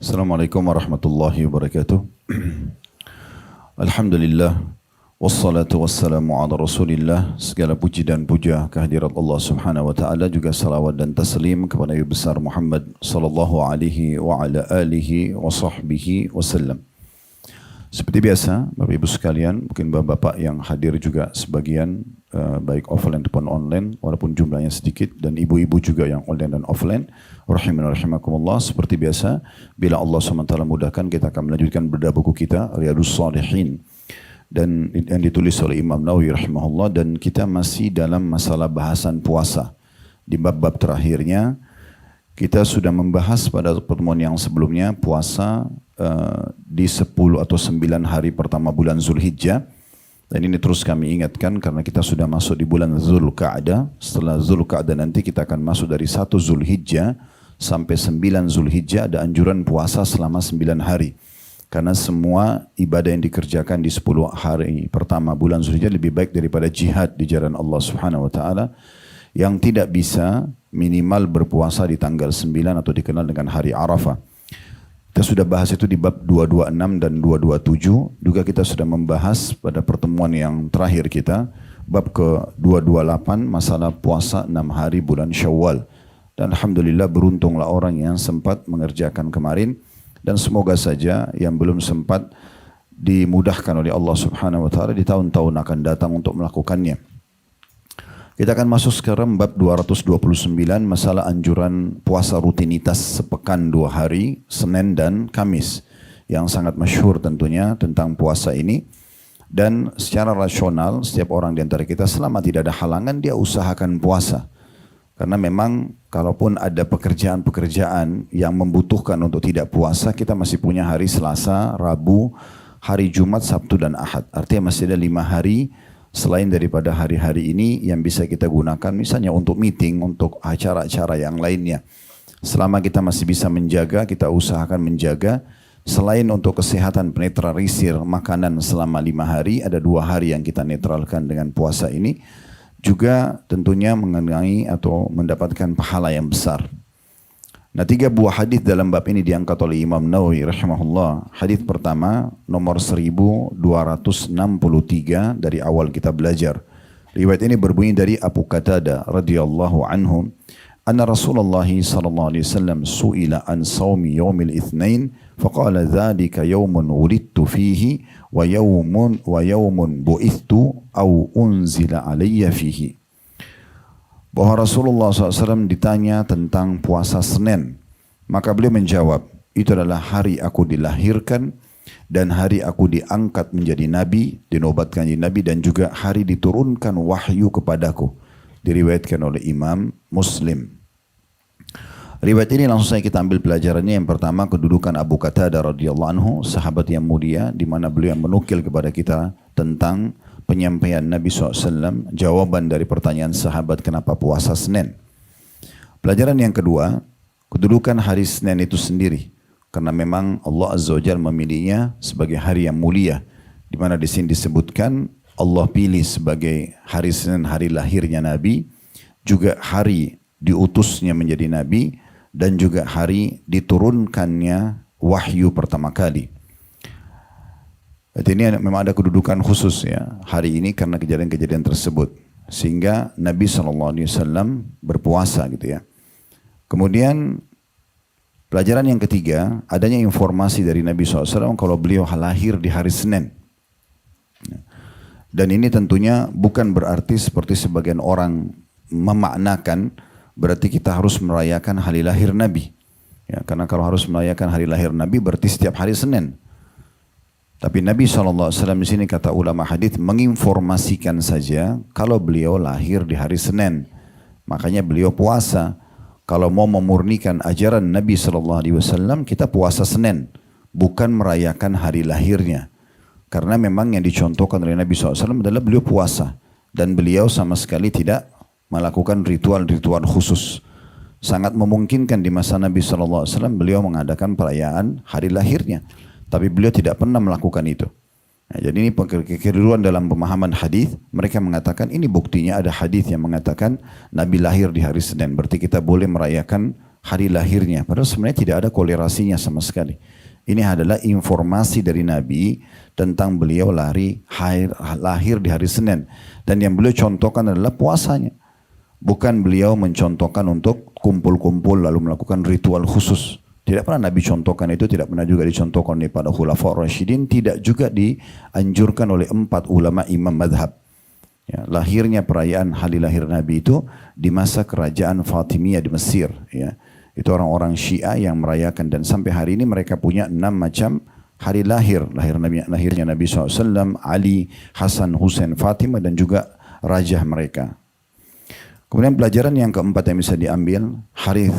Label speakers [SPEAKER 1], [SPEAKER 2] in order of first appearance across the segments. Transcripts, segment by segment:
[SPEAKER 1] Assalamualaikum warahmatullahi wabarakatuh. Alhamdulillah wassalatu wassalamu ala Rasulillah. Segala puji dan puja kehadirat Allah Subhanahu wa taala, juga salawat dan taslim kepada Nabi besar Muhammad sallallahu alaihi wa ala alihi wa sahbihi wasallam. Seperti biasa, Bapak Ibu sekalian, mungkin Bapak-bapak yang hadir juga sebagian, baik offline ataupun online, walaupun jumlahnya sedikit, dan ibu-ibu juga yang online dan offline, rahimani rahimakumullah. Seperti biasa, bila Allah SWT mudahkan, kita akan melanjutkan bedah buku kita, Riyadhus Shalihin, dan yang ditulis oleh Imam Nawawi rahimahullah, dan kita masih dalam masalah bahasan puasa. Di bab-bab terakhirnya, kita sudah membahas pada pertemuan yang sebelumnya puasa di 10 atau 9 hari pertama bulan Zulhijjah. Dan ini terus kami ingatkan karena kita sudah masuk di bulan Zulqa'dah. Setelah Zulqa'dah nanti kita akan masuk dari 1 Zulhijjah sampai 9 Zulhijjah, ada anjuran puasa selama 9 hari. Karena semua ibadah yang dikerjakan di 10 hari pertama bulan Zulhijjah lebih baik daripada jihad di jalan Allah Subhanahu wa taala, yang tidak bisa minimal berpuasa di tanggal 9 atau dikenal dengan hari Arafah. Kita sudah bahas itu di bab 226 dan 227. Juga kita sudah membahas pada pertemuan yang terakhir kita, bab ke 228, masalah puasa 6 hari bulan Syawal. Dan Alhamdulillah beruntunglah orang yang sempat mengerjakan kemarin. Dan semoga saja yang belum sempat dimudahkan oleh Allah Subhanahu wa taala di tahun-tahun akan datang untuk melakukannya. Kita akan masuk sekarang bab 229, masalah anjuran puasa rutinitas sepekan 2 hari, Senin dan Kamis. Yang sangat masyhur tentunya tentang puasa ini. Dan secara rasional, setiap orang di antara kita selama tidak ada halangan, dia usahakan puasa. Karena memang kalaupun ada pekerjaan-pekerjaan yang membutuhkan untuk tidak puasa, kita masih punya hari Selasa, Rabu, hari Jumat, Sabtu dan Ahad. Artinya masih ada 5 hari selain daripada hari-hari ini yang bisa kita gunakan misalnya untuk meeting, untuk acara-acara yang lainnya. Selama kita masih bisa menjaga, kita usahakan menjaga. Selain untuk kesehatan penetralisir makanan selama 5 hari, ada 2 hari yang kita netralkan dengan puasa ini. Juga tentunya mengenai atau mendapatkan pahala yang besar. Nah, 3 buah hadis dalam bab ini diangkat oleh Imam Nawawi rahimahullah. Hadis pertama nomor 1263 dari awal kita belajar. Riwayat ini berbunyi dari Abu Qatadah radhiyallahu anhu, anna Rasulullah sallallahu alaihi wasallam su'ila an shaumi yaumil itsnain faqala dzalika yaumun wulidtu fihi wa yaumun bu'ithtu au unzila alayya fihi. Bahwa Rasulullah SAW ditanya tentang puasa Senin. Maka beliau menjawab, itu adalah hari aku dilahirkan dan hari aku diangkat menjadi nabi, dinobatkan jadi nabi, dan juga hari diturunkan wahyu kepadaku. Diriwayatkan oleh Imam Muslim. Riwayat ini langsung saja kita ambil pelajarannya. Yang pertama, kedudukan Abu Qatadah radhiyallahu anhu, sahabat yang mulia, di mana beliau menukil kepada kita tentang penyampaian Nabi SAW, jawaban dari pertanyaan sahabat kenapa puasa Senin. Pelajaran yang kedua, kedudukan hari Senin itu sendiri. Karena memang Allah Azza wa Jalla memilihnya sebagai hari yang mulia. Di mana di sini disebutkan Allah pilih sebagai hari Senin hari lahirnya Nabi, juga hari diutusnya menjadi Nabi, dan juga hari diturunkannya wahyu pertama kali. Jadi ini memang ada kedudukan khusus ya hari ini karena kejadian-kejadian tersebut, sehingga Nabi SAW berpuasa gitu ya. Kemudian pelajaran yang ketiga, adanya informasi dari Nabi SAW kalau beliau lahir di hari Senin. Dan ini tentunya bukan berarti seperti sebagian orang memaknakan berarti kita harus merayakan hari lahir Nabi. Ya, karena kalau harus merayakan hari lahir Nabi berarti setiap hari Senin. Tapi Nabi SAW di sini kata ulama hadis menginformasikan saja kalau beliau lahir di hari Senin. Makanya beliau puasa. Kalau mau memurnikan ajaran Nabi SAW, kita puasa Senin. Bukan merayakan hari lahirnya. Karena memang yang dicontohkan oleh Nabi SAW adalah beliau puasa. Dan beliau sama sekali tidak melakukan ritual-ritual khusus. Sangat memungkinkan di masa Nabi SAW beliau mengadakan perayaan hari lahirnya. Tapi beliau tidak pernah melakukan itu. Nah, jadi ini kekeliruan dalam pemahaman hadis. Mereka mengatakan ini buktinya ada hadis yang mengatakan Nabi lahir di hari Senin. Berarti kita boleh merayakan hari lahirnya. Padahal sebenarnya tidak ada kolerasinya sama sekali. Ini adalah informasi dari Nabi tentang beliau lahir di hari Senin. Dan yang beliau contohkan adalah puasanya. Bukan beliau mencontohkan untuk kumpul-kumpul lalu melakukan ritual khusus. Tidak pernah Nabi contohkan itu, tidak pernah juga dicontohkan oleh para khulafa Rasyidin, tidak juga dianjurkan oleh 4 ulama imam madhab. Ya, lahirnya perayaan hari lahir Nabi itu di masa kerajaan Fatimiyah di Mesir. Ya. Itu orang-orang Syiah yang merayakan, dan sampai hari ini mereka punya 6 macam hari lahirnya Nabi SAW, Ali, Hasan, Husain, Fatimah, dan juga rajah mereka. Kemudian pelajaran yang keempat yang bisa diambil, hari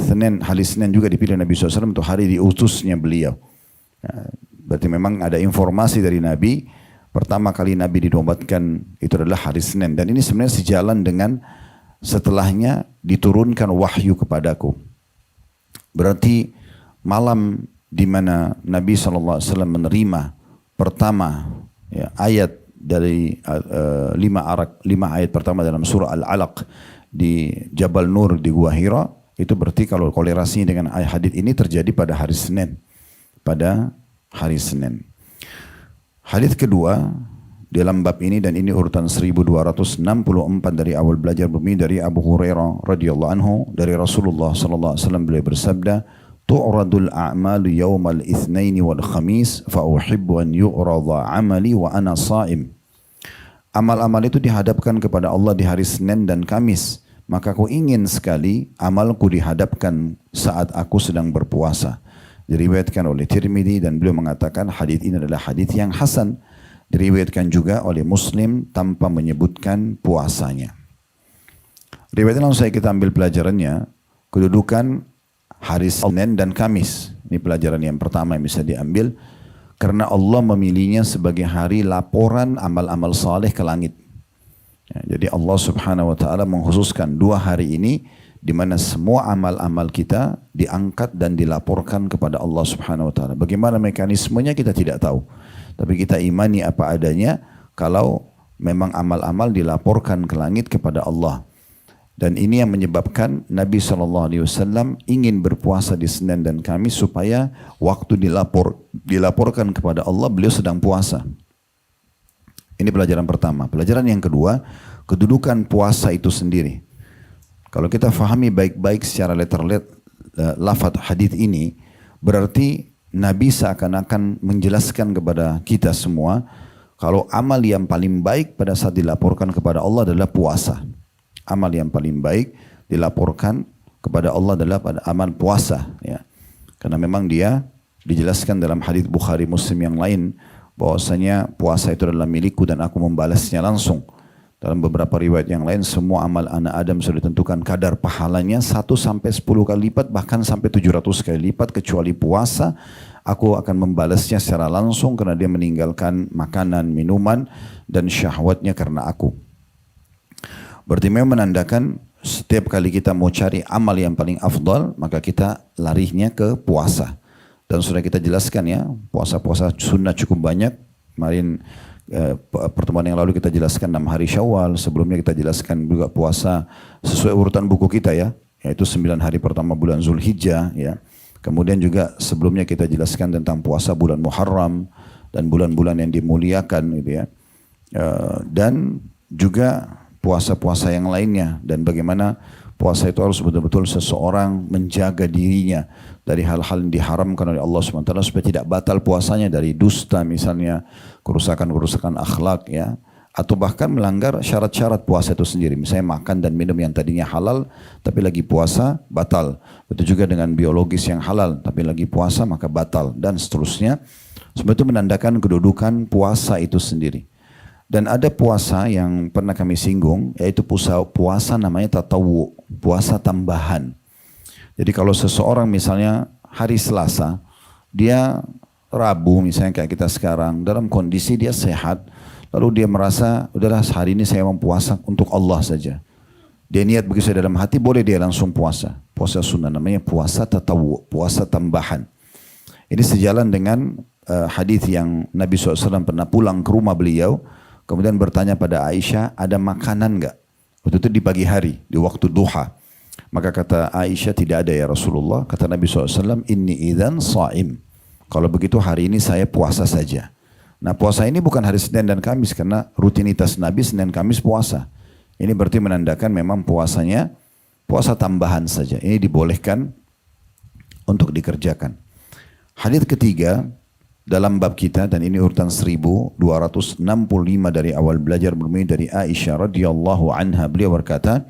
[SPEAKER 1] Senin juga dipilih Nabi SAW untuk hari diutusnya beliau. Ya, berarti memang ada informasi dari Nabi, pertama kali Nabi dinobatkan itu adalah hari Senin. Dan ini sebenarnya sejalan dengan setelahnya diturunkan wahyu kepadaku. Berarti malam di mana Nabi SAW menerima pertama ya, ayat dari 5 ayat pertama dalam surah Al-Alaq di Jabal Nur di Gua Hira, itu berarti kalau kolerasinya dengan hadits ini terjadi pada hari Senin. Pada hari Senin. Hadits kedua dalam bab ini, dan ini urutan 1264 dari awal belajar bumi, dari Abu Hurairah radhiyallahu anhu dari Rasulullah sallallahu alaihi wasallam, beliau bersabda, "Tu'radul a'malu yawmal itsnaini wal khamis fa uhibbu an yu'radha 'amali wa ana sha'im." Amal-amal itu dihadapkan kepada Allah di hari Senin dan Kamis, maka aku ingin sekali amalku dihadapkan saat aku sedang berpuasa. Diriwayatkan oleh Tirmidzi, dan beliau mengatakan hadits ini adalah hadits yang hasan. Diriwayatkan juga oleh Muslim tanpa menyebutkan puasanya. Riwayatnya langsung kita ambil pelajarannya, kedudukan hari Senin dan Kamis. Ini pelajaran yang pertama yang bisa diambil. Karena Allah memilihnya sebagai hari laporan amal-amal saleh ke langit. Ya, jadi Allah Subhanahu wa taala mengkhususkan 2 hari ini di mana semua amal-amal kita diangkat dan dilaporkan kepada Allah Subhanahu wa taala. Bagaimana mekanismenya kita tidak tahu. Tapi kita imani apa adanya kalau memang amal-amal dilaporkan ke langit kepada Allah. Dan ini yang menyebabkan Nabi SAW ingin berpuasa di Senin dan Kamis supaya waktu dilaporkan kepada Allah beliau sedang puasa. Ini pelajaran pertama. Pelajaran yang kedua, kedudukan puasa itu sendiri. Kalau kita fahami baik-baik secara lafaz hadits ini, berarti Nabi seakan-akan menjelaskan kepada kita semua kalau amal yang paling baik pada saat dilaporkan kepada Allah adalah puasa. Amal yang paling baik dilaporkan kepada Allah adalah pada amal puasa, ya. Karena memang dia dijelaskan dalam hadits Bukhari Muslim yang lain bahwasanya puasa itu adalah milikku dan aku membalasnya langsung. Dalam beberapa riwayat yang lain, semua amal anak Adam sudah ditentukan kadar pahalanya 1 sampai 10 kali lipat, bahkan sampai 700 kali lipat, kecuali puasa. Aku akan membalasnya secara langsung karena dia meninggalkan makanan, minuman, dan syahwatnya karena aku. Berarti memang menandakan setiap kali kita mau cari amal yang paling afdal, maka kita larinya ke puasa. Dan sudah kita jelaskan ya, puasa-puasa sunnah cukup banyak. Kemarin pertemuan yang lalu kita jelaskan 6 hari Syawal, sebelumnya kita jelaskan juga puasa sesuai urutan buku kita ya, yaitu 9 hari pertama bulan Zulhijjah ya. Kemudian juga sebelumnya kita jelaskan tentang puasa bulan Muharram dan bulan-bulan yang dimuliakan gitu ya. Dan juga puasa-puasa yang lainnya, dan bagaimana puasa itu harus betul-betul seseorang menjaga dirinya dari hal-hal yang diharamkan oleh Allah SWT supaya tidak batal puasanya, dari dusta misalnya, kerusakan-kerusakan akhlak ya, atau bahkan melanggar syarat-syarat puasa itu sendiri, misalnya makan dan minum yang tadinya halal tapi lagi puasa batal. Begitu juga dengan biologis yang halal tapi lagi puasa maka batal, dan seterusnya. Sebab itu menandakan kedudukan puasa itu sendiri. Dan ada puasa yang pernah kami singgung, yaitu puasa namanya tatawu, puasa tambahan. Jadi kalau seseorang misalnya hari Selasa, dia Rabu misalnya kayak kita sekarang, dalam kondisi dia sehat, lalu dia merasa, udahlah hari ini saya mau puasa untuk Allah saja. Dia niat begitu dalam hati, boleh dia langsung puasa. Puasa sunnah namanya puasa tatawu, puasa tambahan. Ini sejalan dengan hadis yang Nabi SAW pernah pulang ke rumah beliau, kemudian bertanya pada Aisyah, ada makanan enggak? Waktu itu di pagi hari, di waktu duha. Maka kata Aisyah, tidak ada ya Rasulullah. Kata Nabi SAW, inni idzan sha'im. Kalau begitu hari ini saya puasa saja. Nah puasa ini bukan hari Senin dan Kamis karena rutinitas Nabi Senin Kamis puasa. Ini berarti menandakan memang puasanya puasa tambahan saja. Ini dibolehkan untuk dikerjakan. Hadits ketiga dalam bab kita, dan ini urutan 1265 dari awal belajar, bermula dari Aisyah radhiyallahu anha. Beliau berkata,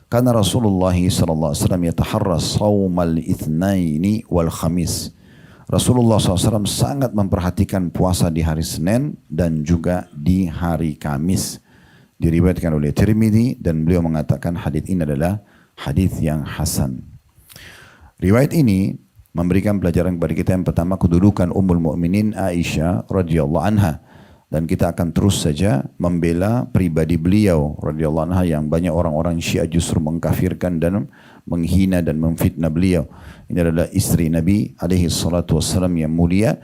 [SPEAKER 1] karena Rasulullah sallallahu alaihi wasallam yataharra shaumal itsnaini wal khamis. Rasulullah SAW sangat memperhatikan puasa di hari Senin dan juga di hari Kamis. Diriwayatkan oleh Tirmidzi dan beliau mengatakan hadits ini adalah hadits yang hasan. Riwayat ini memberikan pelajaran kepada kita yang pertama kedudukan Ummul Mukminin Aisyah radhiyallahu anha, dan kita akan terus saja membela pribadi beliau radhiyallahu anha yang banyak orang-orang Syiah justru mengkafirkan dan menghina dan memfitnah beliau. Ini adalah istri Nabi alaihi salatu wassalam yang mulia,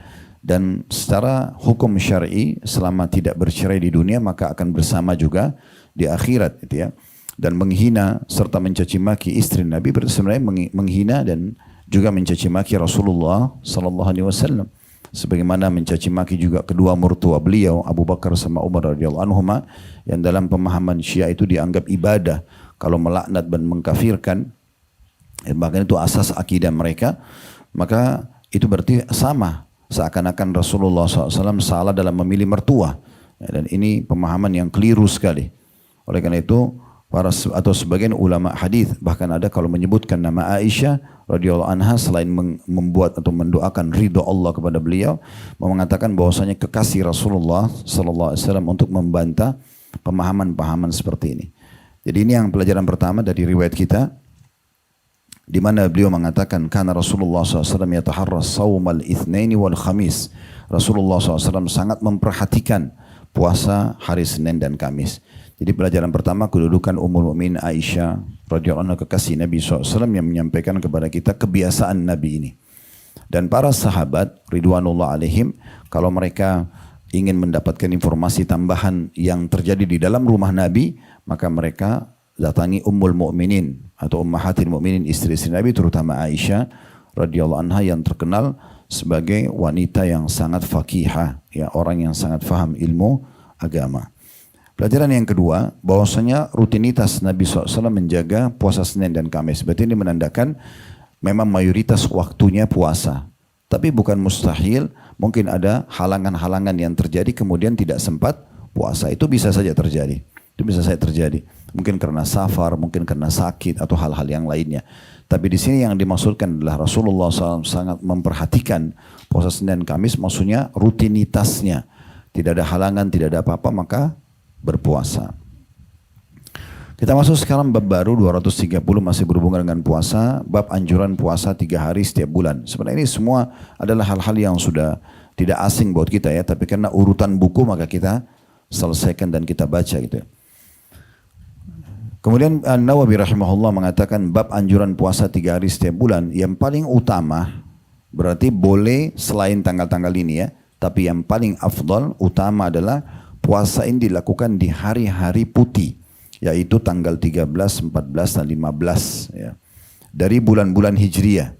[SPEAKER 1] dan secara hukum syar'i selama tidak bercerai di dunia maka akan bersama juga di akhirat gitu ya. Dan menghina serta mencaci maki istri Nabi berarti sebenarnya menghina dan juga mencaci maki Rasulullah sallallahu alaihi wasallam. Sebagaimana mencaci maki juga kedua mertua beliau Abu Bakar sama Umar radhiyallahu anhuma, yang dalam pemahaman Syiah itu dianggap ibadah. Kalau melaknat dan mengkafirkan, bahkan itu asas akidah mereka, maka itu berarti sama, seakan-akan Rasulullah SAW salah dalam memilih mertua. Dan ini pemahaman yang keliru sekali. Oleh karena itu atau sebagian ulama hadis bahkan ada kalau menyebutkan nama Aisyah radhiyallahu anha, selain membuat atau mendoakan ridho Allah kepada beliau, mengatakan bahwasanya kekasih Rasulullah sallallahu alaihi wasallam untuk membantah pemahaman-pemahaman seperti ini. Jadi ini yang pelajaran pertama dari riwayat kita, di mana beliau mengatakan karena Rasulullah SAW yataharra shaumal itsnaini wal khamis. Rasulullah SAW sangat memperhatikan puasa hari Senin dan Kamis. Jadi pelajaran pertama kedudukan Ummul Mukminin Aisyah radhiyallahu anha, kekasih Nabi SAW, yang menyampaikan kepada kita kebiasaan Nabi ini. Dan para sahabat ridwanullah alaihim, kalau mereka ingin mendapatkan informasi tambahan yang terjadi di dalam rumah Nabi, maka mereka datangi Ummul Mukminin atau Ummahatil Mukminin, istri-istri Nabi, terutama Aisyah radhiyallahu anha yang terkenal sebagai wanita yang sangat faqihah, ya, orang yang sangat faham ilmu agama. Pelajaran yang kedua, bahwasanya rutinitas Nabi SAW menjaga puasa Senin dan Kamis. Berarti ini menandakan memang mayoritas waktunya puasa. Tapi bukan mustahil, mungkin ada halangan-halangan yang terjadi kemudian tidak sempat puasa. Itu bisa saja terjadi. Itu bisa saja terjadi. Mungkin karena safar, mungkin karena sakit atau hal-hal yang lainnya. Tapi di sini yang dimaksudkan adalah Rasulullah SAW sangat memperhatikan puasa Senin dan Kamis, maksudnya rutinitasnya. Tidak ada halangan, tidak ada apa-apa, maka berpuasa. Kita masuk sekarang bab baru 230, masih berhubungan dengan puasa, bab anjuran puasa 3 hari setiap bulan. Sebenarnya ini semua adalah hal-hal yang sudah tidak asing buat kita ya, tapi karena urutan buku maka kita selesaikan dan kita baca gitu. Kemudian An-Nawawi rahimahullah mengatakan bab anjuran puasa 3 hari setiap bulan, yang paling utama berarti boleh selain tanggal-tanggal ini ya, tapi yang paling afdal utama adalah puasa ini dilakukan di hari-hari putih, yaitu tanggal 13, 14, dan 15 ya, dari bulan-bulan Hijriyah.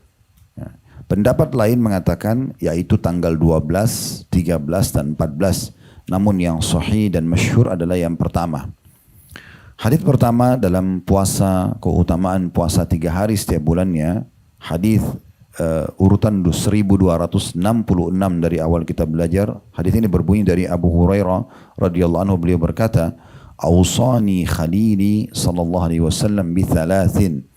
[SPEAKER 1] Ya. Pendapat lain mengatakan yaitu tanggal 12, 13, dan 14. Namun yang sahih dan masyhur adalah yang pertama. Hadis pertama dalam puasa, keutamaan puasa 3 hari setiap bulannya, hadis urutan 1266 dari awal kita belajar. Hadis ini berbunyi dari Abu Hurairah radhiyallahu anhu, beliau berkata, "Awsani khalili sallallahu alaihi wasallam bi thalathin,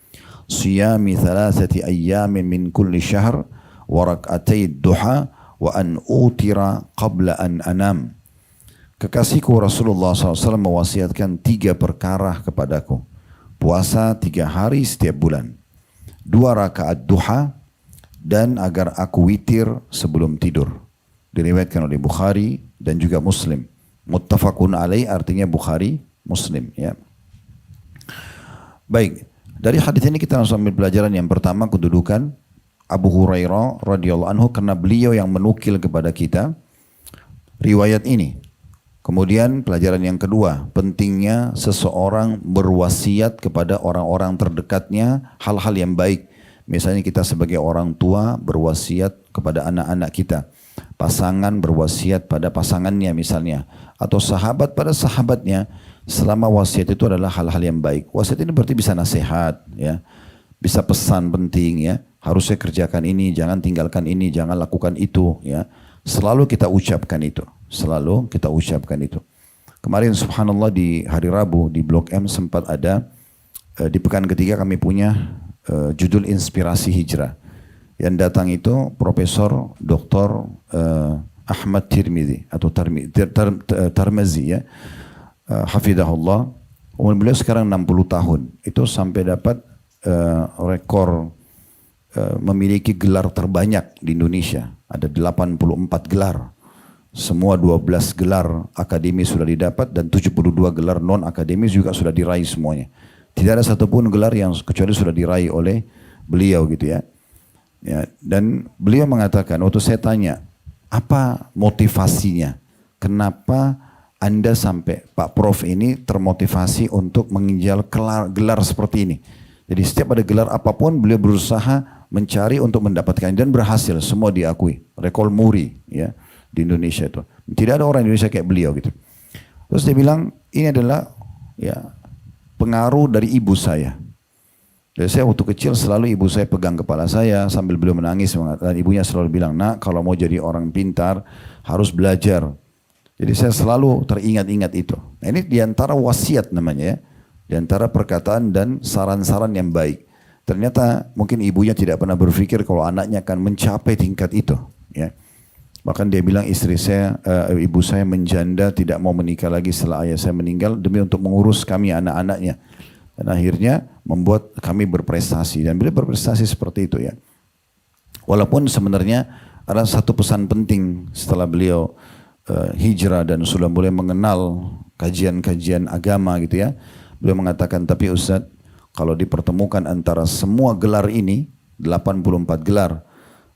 [SPEAKER 1] siyami thalathati ayyamin min kulli syahr wa rak'atay duha wa an utira qabla an anam." Kekasihku Rasulullah SAW mewasiatkan 3 perkara kepadaku. Puasa 3 hari setiap bulan, 2 rakaat duha, dan agar aku witir sebelum tidur. Diriwayatkan oleh Bukhari dan juga Muslim. Muttafaqun alaih artinya Bukhari, Muslim ya. Baik, dari hadis ini kita langsung ambil pelajaran yang pertama, kedudukan Abu Hurairah radhiyallahu anhu, karena beliau yang menukil kepada kita riwayat ini. Kemudian pelajaran yang kedua, pentingnya seseorang berwasiat kepada orang-orang terdekatnya hal-hal yang baik. Misalnya kita sebagai orang tua berwasiat kepada anak-anak kita. Pasangan berwasiat pada pasangannya misalnya. Atau sahabat pada sahabatnya. Selama wasiat itu adalah hal-hal yang baik. Wasiat ini berarti bisa nasihat, ya, bisa pesan penting, ya. Harusnya kerjakan ini, jangan tinggalkan ini, jangan lakukan itu, ya. Selalu kita ucapkan itu. Selalu kita ucapkan itu. Kemarin subhanallah di hari Rabu di Blok M sempat ada di pekan ketiga kami punya judul Inspirasi Hijrah. Yang datang itu Profesor Dr. Ahmad Tirmizi atau Tarmizi, ya. Hafidahullah. Umur beliau sekarang 60 tahun. Itu sampai dapat rekor memiliki gelar terbanyak di Indonesia. Ada 84 gelar. Semua 12 gelar akademis sudah didapat dan 72 gelar non akademis juga sudah diraih semuanya. Tidak ada satupun gelar yang kecuali sudah diraih oleh beliau gitu, ya. Ya, dan beliau mengatakan waktu saya tanya apa motivasinya, kenapa Anda sampai Pak Prof ini termotivasi untuk menginjal gelar seperti ini. Jadi setiap ada gelar apapun beliau berusaha mencari untuk mendapatkan dan berhasil, semua diakui. Rekor muri, ya, di Indonesia itu. Tidak ada orang Indonesia kayak beliau gitu. Terus dia bilang ini adalah, ya, pengaruh dari ibu saya. Jadi saya waktu kecil selalu ibu saya pegang kepala saya sambil beliau menangis dan ibunya selalu bilang, nak kalau mau jadi orang pintar harus belajar. Jadi saya selalu teringat-ingat itu. Nah ini diantara wasiat namanya, ya. Diantara perkataan dan saran-saran yang baik. Ternyata mungkin ibunya tidak pernah berpikir kalau anaknya akan mencapai tingkat itu, ya. Bahkan dia bilang ibu saya menjanda tidak mau menikah lagi setelah ayah saya meninggal demi untuk mengurus kami anak-anaknya. Dan akhirnya membuat kami berprestasi. Dan beliau berprestasi seperti itu, ya. Walaupun sebenarnya ada satu pesan penting setelah beliau hijrah dan sudah mulai mengenal kajian-kajian agama gitu, ya. Beliau mengatakan, tapi Ustaz, kalau dipertemukan antara semua gelar ini, 84 gelar,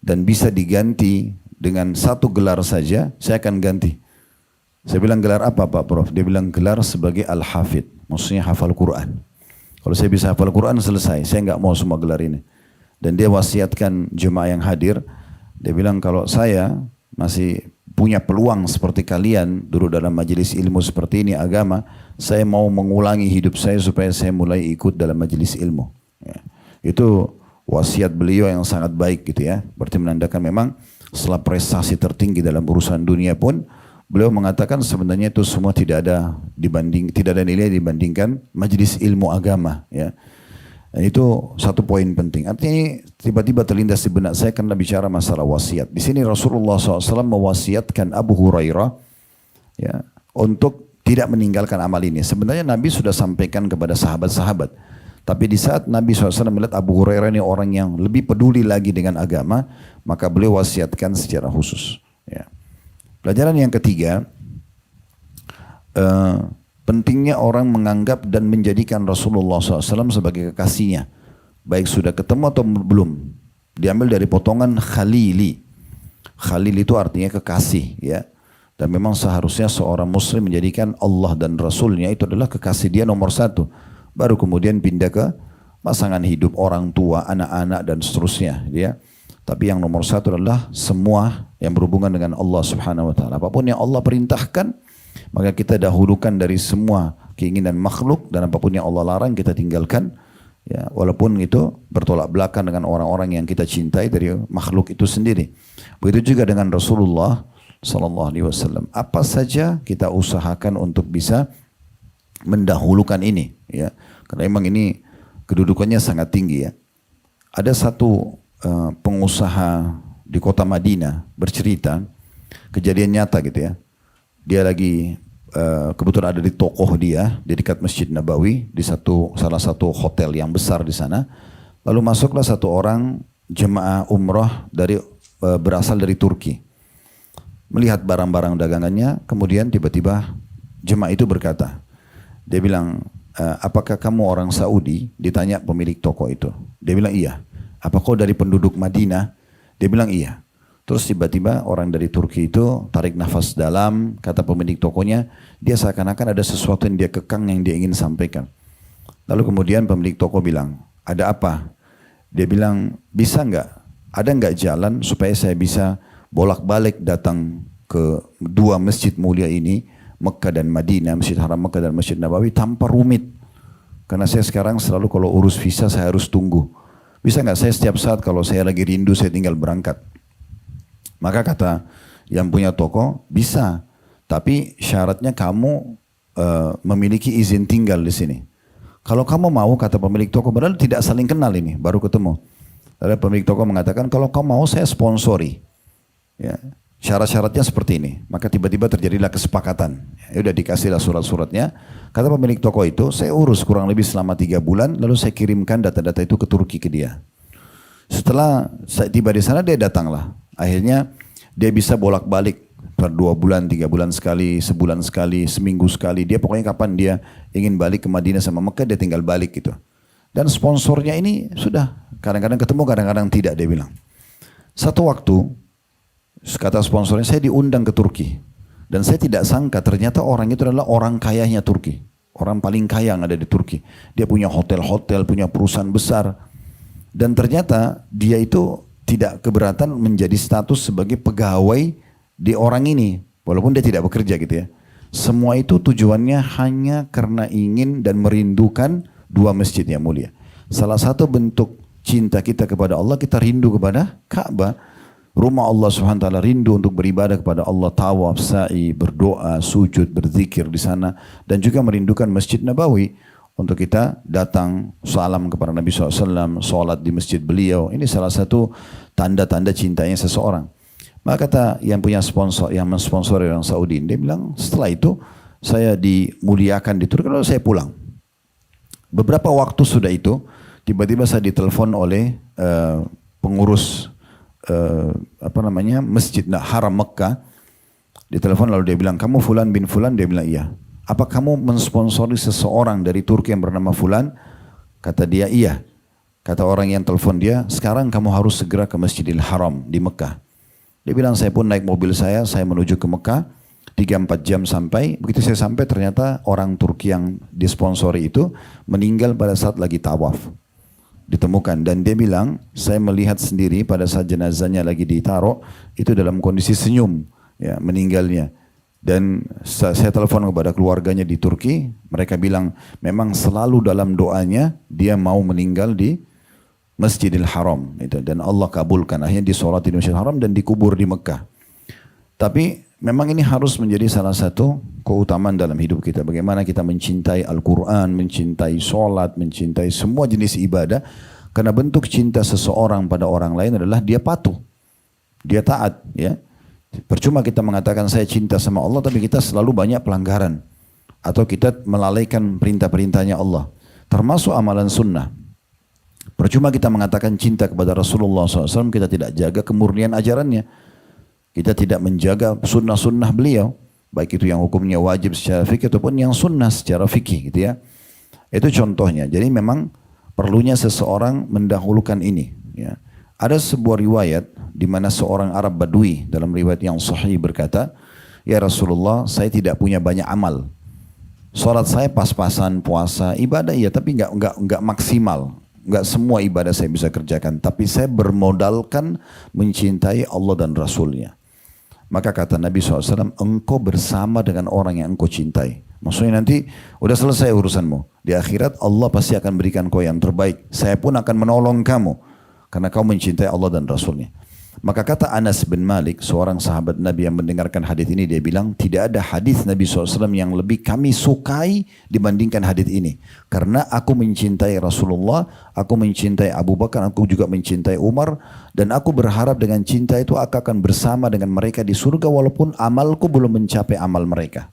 [SPEAKER 1] dan bisa diganti dengan satu gelar saja, saya akan ganti. Saya bilang gelar apa Pak Prof? Dia bilang gelar sebagai Al-Hafidh, maksudnya hafal Quran. Kalau saya bisa hafal Quran selesai, saya nggak mau semua gelar ini. Dan dia wasiatkan jemaah yang hadir, dia bilang kalau saya masih punya peluang seperti kalian duduk dalam majelis ilmu seperti ini agama, saya mau mengulangi hidup saya supaya saya mulai ikut dalam majelis ilmu, ya. Itu wasiat beliau yang sangat baik gitu, ya. Berarti menandakan memang setelah prestasi tertinggi dalam urusan dunia pun beliau mengatakan sebenarnya itu semua tidak ada nilai dibandingkan majelis ilmu agama, ya. Dan itu satu poin penting. Artinya ini tiba-tiba terlintas di benak saya karena bicara masalah wasiat. Di sini Rasulullah SAW mewasiatkan Abu Hurairah, ya, untuk tidak meninggalkan amal ini. Sebenarnya Nabi sudah sampaikan kepada sahabat-sahabat. Tapi di saat Nabi SAW melihat Abu Hurairah ini orang yang lebih peduli lagi dengan agama, maka beliau wasiatkan secara khusus, ya. Pelajaran yang ketiga, pentingnya orang menganggap dan menjadikan Rasulullah SAW sebagai kekasihnya. Baik sudah ketemu atau belum. Diambil dari potongan Khalili. Khalil itu artinya kekasih, ya. Dan memang seharusnya seorang muslim menjadikan Allah dan Rasulnya itu adalah kekasih dia nomor satu. Baru kemudian pindah ke pasangan hidup, orang tua, anak-anak dan seterusnya, ya. Tapi yang nomor satu adalah semua yang berhubungan dengan Allah Subhanahu wa taala. Apapun yang Allah perintahkan, maka kita dahulukan dari semua keinginan makhluk, dan apapun yang Allah larang kita tinggalkan, ya, walaupun itu bertolak belakang dengan orang-orang yang kita cintai dari makhluk itu sendiri. Begitu juga dengan Rasulullah sallallahu alaihi wasallam. Apa saja kita usahakan untuk bisa mendahulukan ini, ya. Karena memang ini kedudukannya sangat tinggi, ya. Ada satu pengusaha di kota Madinah bercerita kejadian nyata gitu, ya. Dia lagi kebetulan ada di tokoh dia di dekat Masjid Nabawi di salah satu hotel yang besar di sana. Lalu masuklah satu orang jemaah umrah berasal dari Turki. Melihat barang-barang dagangannya, kemudian tiba-tiba jemaah itu berkata, dia bilang, apakah kamu orang Saudi? Ditanya pemilik toko itu. Dia bilang iya. Apa kau dari penduduk Madinah? Dia bilang iya. Terus tiba-tiba orang dari Turki itu tarik nafas dalam, kata pemilik tokonya, dia seakan-akan ada sesuatu yang dia kekang yang dia ingin sampaikan. Lalu kemudian pemilik toko bilang, ada apa? Dia bilang, bisa nggak? Ada nggak jalan supaya saya bisa bolak-balik datang ke dua masjid mulia ini, Mekah dan Madinah, Masjid Haram Mekah dan Masjid Nabawi tanpa rumit. Karena saya sekarang selalu kalau urus visa saya harus tunggu. Bisa nggak saya setiap saat kalau saya lagi rindu saya tinggal berangkat? Maka kata yang punya toko, bisa. Tapi syaratnya kamu memiliki izin tinggal di sini. Kalau kamu mau, kata pemilik toko, padahal tidak saling kenal ini, baru ketemu. Lalu pemilik toko mengatakan, kalau kamu mau saya sponsori. Ya, syarat-syaratnya seperti ini. Maka tiba-tiba terjadilah kesepakatan. Ya, udah dikasihlah surat-suratnya. Kata pemilik toko itu, saya urus kurang lebih selama 3 bulan, lalu saya kirimkan data-data itu ke Turki ke dia. Setelah saya tiba di sana dia datanglah. Akhirnya dia bisa bolak-balik per 2 bulan, 3 bulan sekali, sebulan sekali, seminggu sekali. Dia pokoknya kapan dia ingin balik ke Madinah sama Mekah dia tinggal balik gitu. Dan sponsornya ini sudah kadang-kadang ketemu, kadang-kadang tidak dia bilang. Satu waktu kata sponsornya saya diundang ke Turki. Dan saya tidak sangka ternyata orang itu adalah orang kayanya Turki. Orang paling kaya yang ada di Turki. Dia punya hotel-hotel, punya perusahaan besar. Dan ternyata dia itu tidak keberatan menjadi status sebagai pegawai di orang ini. Walaupun dia tidak bekerja gitu ya. Semua itu tujuannya hanya karena ingin dan merindukan 2 masjid yang mulia. Salah satu bentuk cinta kita kepada Allah, kita rindu kepada Ka'bah. Rumah Allah SWT, rindu untuk beribadah kepada Allah, tawaf, sa'i, berdoa, sujud, berzikir di sana. Dan juga merindukan Masjid Nabawi. Untuk kita datang salam kepada Nabi SAW, sholat di masjid beliau. Ini salah satu tanda-tanda cintanya seseorang. Maka kata yang punya sponsor, yang mensponsori orang Saudi, dia bilang setelah itu saya dimuliakan di Turki, lalu saya pulang. Beberapa waktu sudah itu, tiba-tiba saya ditelepon oleh pengurus Masjid Haram Mekah. Ditelepon lalu dia bilang, kamu Fulan bin Fulan? Dia bilang iya. Apa kamu mensponsori seseorang dari Turki yang bernama Fulan? Kata dia iya. Kata orang yang telepon dia, sekarang kamu harus segera ke Masjidil Haram di Mekah. Dia bilang saya pun naik mobil saya menuju ke Mekah. 3-4 jam sampai. Begitu saya sampai ternyata orang Turki yang disponsori itu meninggal pada saat lagi tawaf. Ditemukan dan dia bilang saya melihat sendiri pada saat jenazahnya lagi ditaruh itu dalam kondisi senyum ya meninggalnya. Dan saya telepon kepada keluarganya di Turki, mereka bilang memang selalu dalam doanya dia mau meninggal di Masjidil Haram itu, dan Allah kabulkan, akhirnya disolati di Masjidil Haram dan dikubur di Mekah. Tapi memang ini harus menjadi salah satu keutamaan dalam hidup kita, bagaimana kita mencintai Al-Quran, mencintai sholat, mencintai semua jenis ibadah, karena bentuk cinta seseorang pada orang lain adalah dia patuh, dia taat ya. Percuma kita mengatakan saya cinta sama Allah tapi kita selalu banyak pelanggaran. Atau kita melalaikan perintah-perintahnya Allah. Termasuk amalan sunnah. Percuma kita mengatakan cinta kepada Rasulullah SAW, kita tidak jaga kemurnian ajarannya. Kita tidak menjaga sunnah-sunnah beliau. Baik itu yang hukumnya wajib secara fikih ataupun yang sunnah secara fikih gitu ya. Itu contohnya. Jadi memang perlunya seseorang mendahulukan ini ya. Ada sebuah riwayat di mana seorang Arab Badui dalam riwayat yang sahih berkata, ya Rasulullah, saya tidak punya banyak amal. Salat saya pas-pasan, puasa, ibadah iya, tapi enggak maksimal. Enggak semua ibadah saya bisa kerjakan, tapi saya bermodalkan mencintai Allah dan Rasulnya. Maka kata Nabi SAW, engkau bersama dengan orang yang engkau cintai. Maksudnya nanti udah selesai urusanmu. Di akhirat Allah pasti akan berikan kau yang terbaik. Saya pun akan menolong kamu. Karena kau mencintai Allah dan Rasulnya. Maka kata Anas bin Malik, seorang sahabat Nabi yang mendengarkan hadis ini, dia bilang, tidak ada hadis Nabi SAW yang lebih kami sukai dibandingkan hadis ini. Karena aku mencintai Rasulullah, aku mencintai Abu Bakar, aku juga mencintai Umar, dan aku berharap dengan cinta itu aku akan bersama dengan mereka di surga walaupun amalku belum mencapai amal mereka.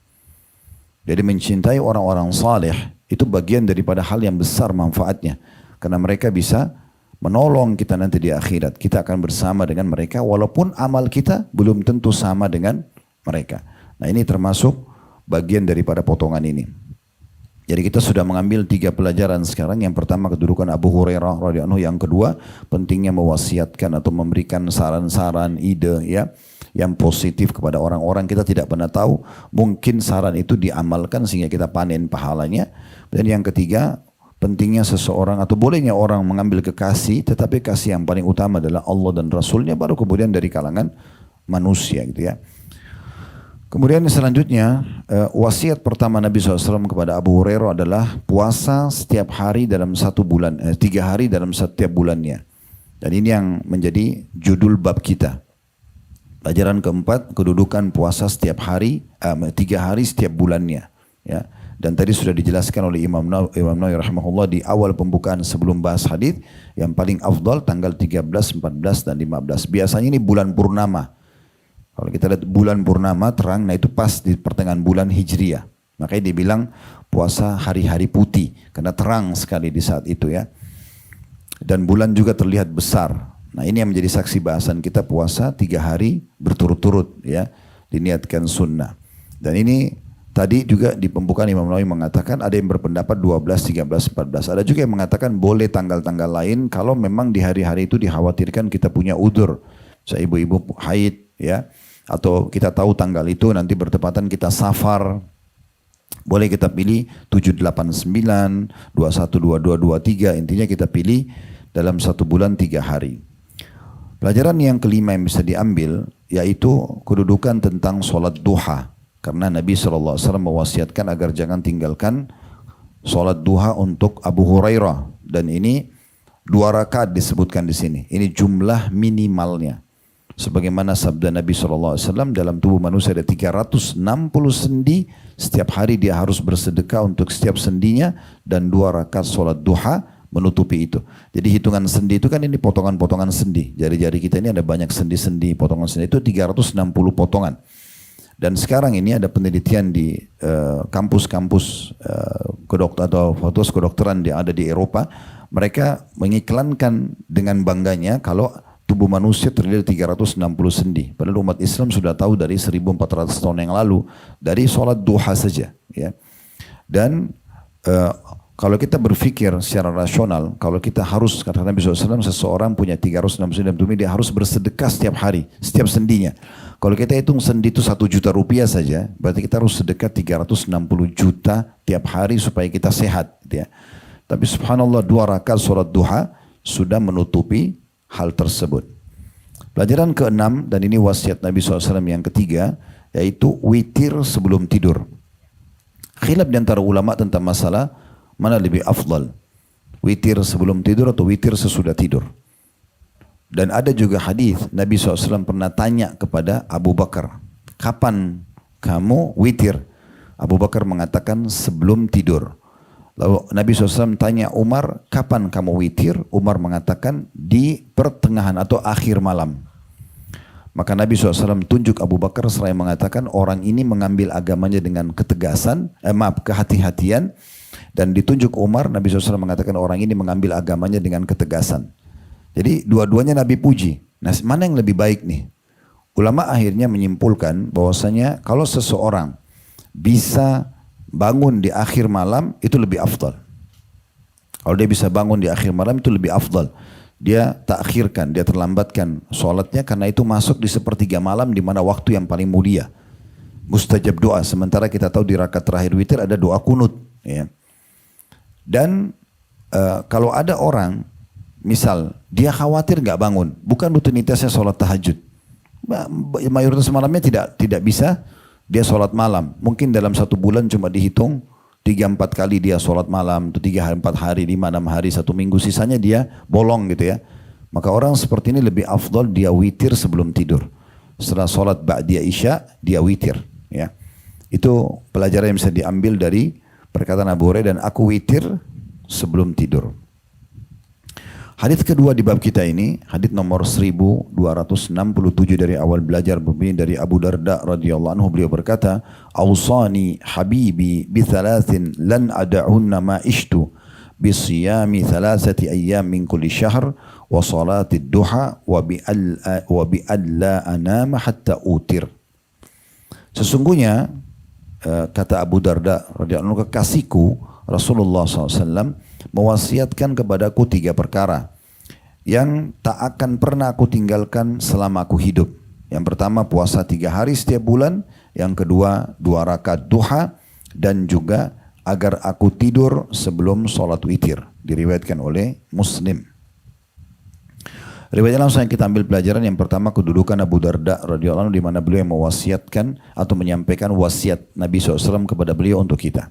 [SPEAKER 1] Jadi mencintai orang-orang saleh itu bagian daripada hal yang besar manfaatnya. Karena mereka bisa menolong kita nanti di akhirat. Kita akan bersama dengan mereka walaupun amal kita belum tentu sama dengan mereka. Nah ini termasuk bagian daripada potongan ini. Jadi kita sudah mengambil 3 pelajaran sekarang. Yang pertama kedudukan Abu Hurairah radhiyallahu anhu, yang kedua pentingnya mewasiatkan atau memberikan saran-saran, ide ya yang positif kepada orang-orang. Kita tidak pernah tahu, mungkin saran itu diamalkan sehingga kita panen pahalanya. Dan yang ketiga, pentingnya seseorang atau bolehnya orang mengambil kekasih, tetapi kasih yang paling utama adalah Allah dan Rasulnya, baru kemudian dari kalangan manusia gitu ya. Kemudian selanjutnya wasiat pertama Nabi SAW kepada Abu Hurairah adalah puasa setiap hari dalam 1 bulan, 3 hari dalam setiap bulannya. Dan ini yang menjadi judul bab kita. Pelajaran keempat, kedudukan puasa setiap hari, 3 hari setiap bulannya. Ya. Dan tadi sudah dijelaskan oleh Imam Nawawi rahimahullah di awal pembukaan sebelum bahas hadis, yang paling afdal tanggal 13, 14 dan 15. Biasanya ini bulan purnama. Kalau kita lihat bulan purnama terang, nah itu pas di pertengahan bulan Hijriah. Makanya dibilang puasa hari-hari putih, karena terang sekali di saat itu ya. Dan bulan juga terlihat besar. Nah ini yang menjadi saksi bahasan kita, puasa 3 hari berturut-turut ya, diniatkan sunnah. Dan ini tadi juga di pembukaan Imam Nawawi mengatakan ada yang berpendapat 12, 13, 14. Ada juga yang mengatakan boleh tanggal-tanggal lain kalau memang di hari-hari itu dikhawatirkan kita punya udzur. Misalnya ibu-ibu haid ya, atau kita tahu tanggal itu nanti bertepatan kita safar, boleh kita pilih 789, 21, 22, 23, intinya kita pilih dalam 1 bulan 3 hari. Pelajaran yang kelima yang bisa diambil yaitu kedudukan tentang sholat duha, karena Nabi SAW mewasiatkan agar jangan tinggalkan sholat duha untuk Abu Hurairah, dan ini 2 rakaat disebutkan di sini. Ini jumlah minimalnya. Sebagaimana sabda Nabi SAW, dalam tubuh manusia ada 360 sendi, setiap hari dia harus bersedekah untuk setiap sendinya, dan 2 rakaat sholat duha menutupi itu. Jadi hitungan sendi itu kan ini potongan-potongan sendi. Jari-jari kita ini ada banyak sendi-sendi, potongan sendi itu 360 potongan. Dan sekarang ini ada penelitian di kampus-kampus atau fakultas kedokteran yang ada di Eropa. Mereka mengiklankan dengan bangganya kalau tubuh manusia terdiri dari 360 sendi. Padahal umat Islam sudah tahu dari 1400 tahun yang lalu, dari sholat duha saja. Ya. Dan kalau kita berpikir secara rasional, kalau kita harus, kata Nabi SAW, seseorang punya 360 sendi dalam tubuh, dia harus bersedekah setiap hari, setiap sendinya. Kalau kita hitung sendi itu 1 juta rupiah saja, berarti kita harus sedekah 360 juta tiap hari supaya kita sehat. Ya. Tapi subhanallah 2 rakaat sholat duha sudah menutupi hal tersebut. Pelajaran ke-6, dan ini wasiat Nabi SAW yang ketiga, yaitu witir sebelum tidur. Khilaf di antara ulama tentang masalah mana lebih afdal, witir sebelum tidur atau witir sesudah tidur. Dan ada juga hadis Nabi SAW pernah tanya kepada Abu Bakar, kapan kamu witir? Abu Bakar mengatakan sebelum tidur. Lalu Nabi SAW tanya Umar, kapan kamu witir? Umar mengatakan di pertengahan atau akhir malam. Maka Nabi SAW tunjuk Abu Bakar seraya mengatakan orang ini mengambil agamanya dengan ketegasan, kehati-hatian. Dan ditunjuk Umar, Nabi SAW mengatakan orang ini mengambil agamanya dengan ketegasan. Jadi dua-duanya Nabi puji. Nah, mana yang lebih baik nih? Ulama akhirnya menyimpulkan bahwasanya kalau seseorang bisa bangun di akhir malam itu lebih afdal. Kalau dia bisa bangun di akhir malam itu lebih afdal. Dia takhirkan, dia terlambatkan sholatnya karena itu masuk di sepertiga malam di mana waktu yang paling mulia. Mustajab doa. Sementara kita tahu di rakaat terakhir witir ada doa kunut. Ya. Dan kalau ada orang, misal dia khawatir nggak bangun, bukan rutinitasnya sholat tahajud. Mayoritas malamnya tidak bisa dia sholat malam. Mungkin dalam 1 bulan cuma dihitung 3-4 kali dia sholat malam, 3-4 hari, 5-6 hari, 1 minggu, sisanya dia bolong gitu ya. Maka orang seperti ini lebih afdal dia witir sebelum tidur. Setelah sholat ba'diyah isya, dia witir. Ya. Itu pelajaran yang bisa diambil dari perkataan Abu Hurairah, dan aku witir sebelum tidur. Hadits kedua di bab kita ini, hadits nomor 1267 dari awal belajar, berbunyi dari Abu Darda radhiyallahu anhu, beliau berkata, "Awsani habibi bi thalathin lan ad'unna ma ishtu bi siyami thalathati ayyam min kulli syahr wa salati duha wa bi alla anama hatta utir." Sesungguhnya kata Abu Darda radhiyallahu anhu, kekasihku Rasulullah SAW mewasiatkan kepadaku 3 perkara yang tak akan pernah aku tinggalkan selama aku hidup. Yang pertama puasa 3 hari setiap bulan, yang kedua 2 rakaat duha, dan juga agar aku tidur sebelum sholat witir. Diriwayatkan oleh Muslim. Riwayat langsung yang kita ambil pelajaran, yang pertama kedudukan Abu Darda radhiyallahu anhu, di mana beliau mewasiatkan atau menyampaikan wasiat Nabi SAW kepada beliau untuk kita.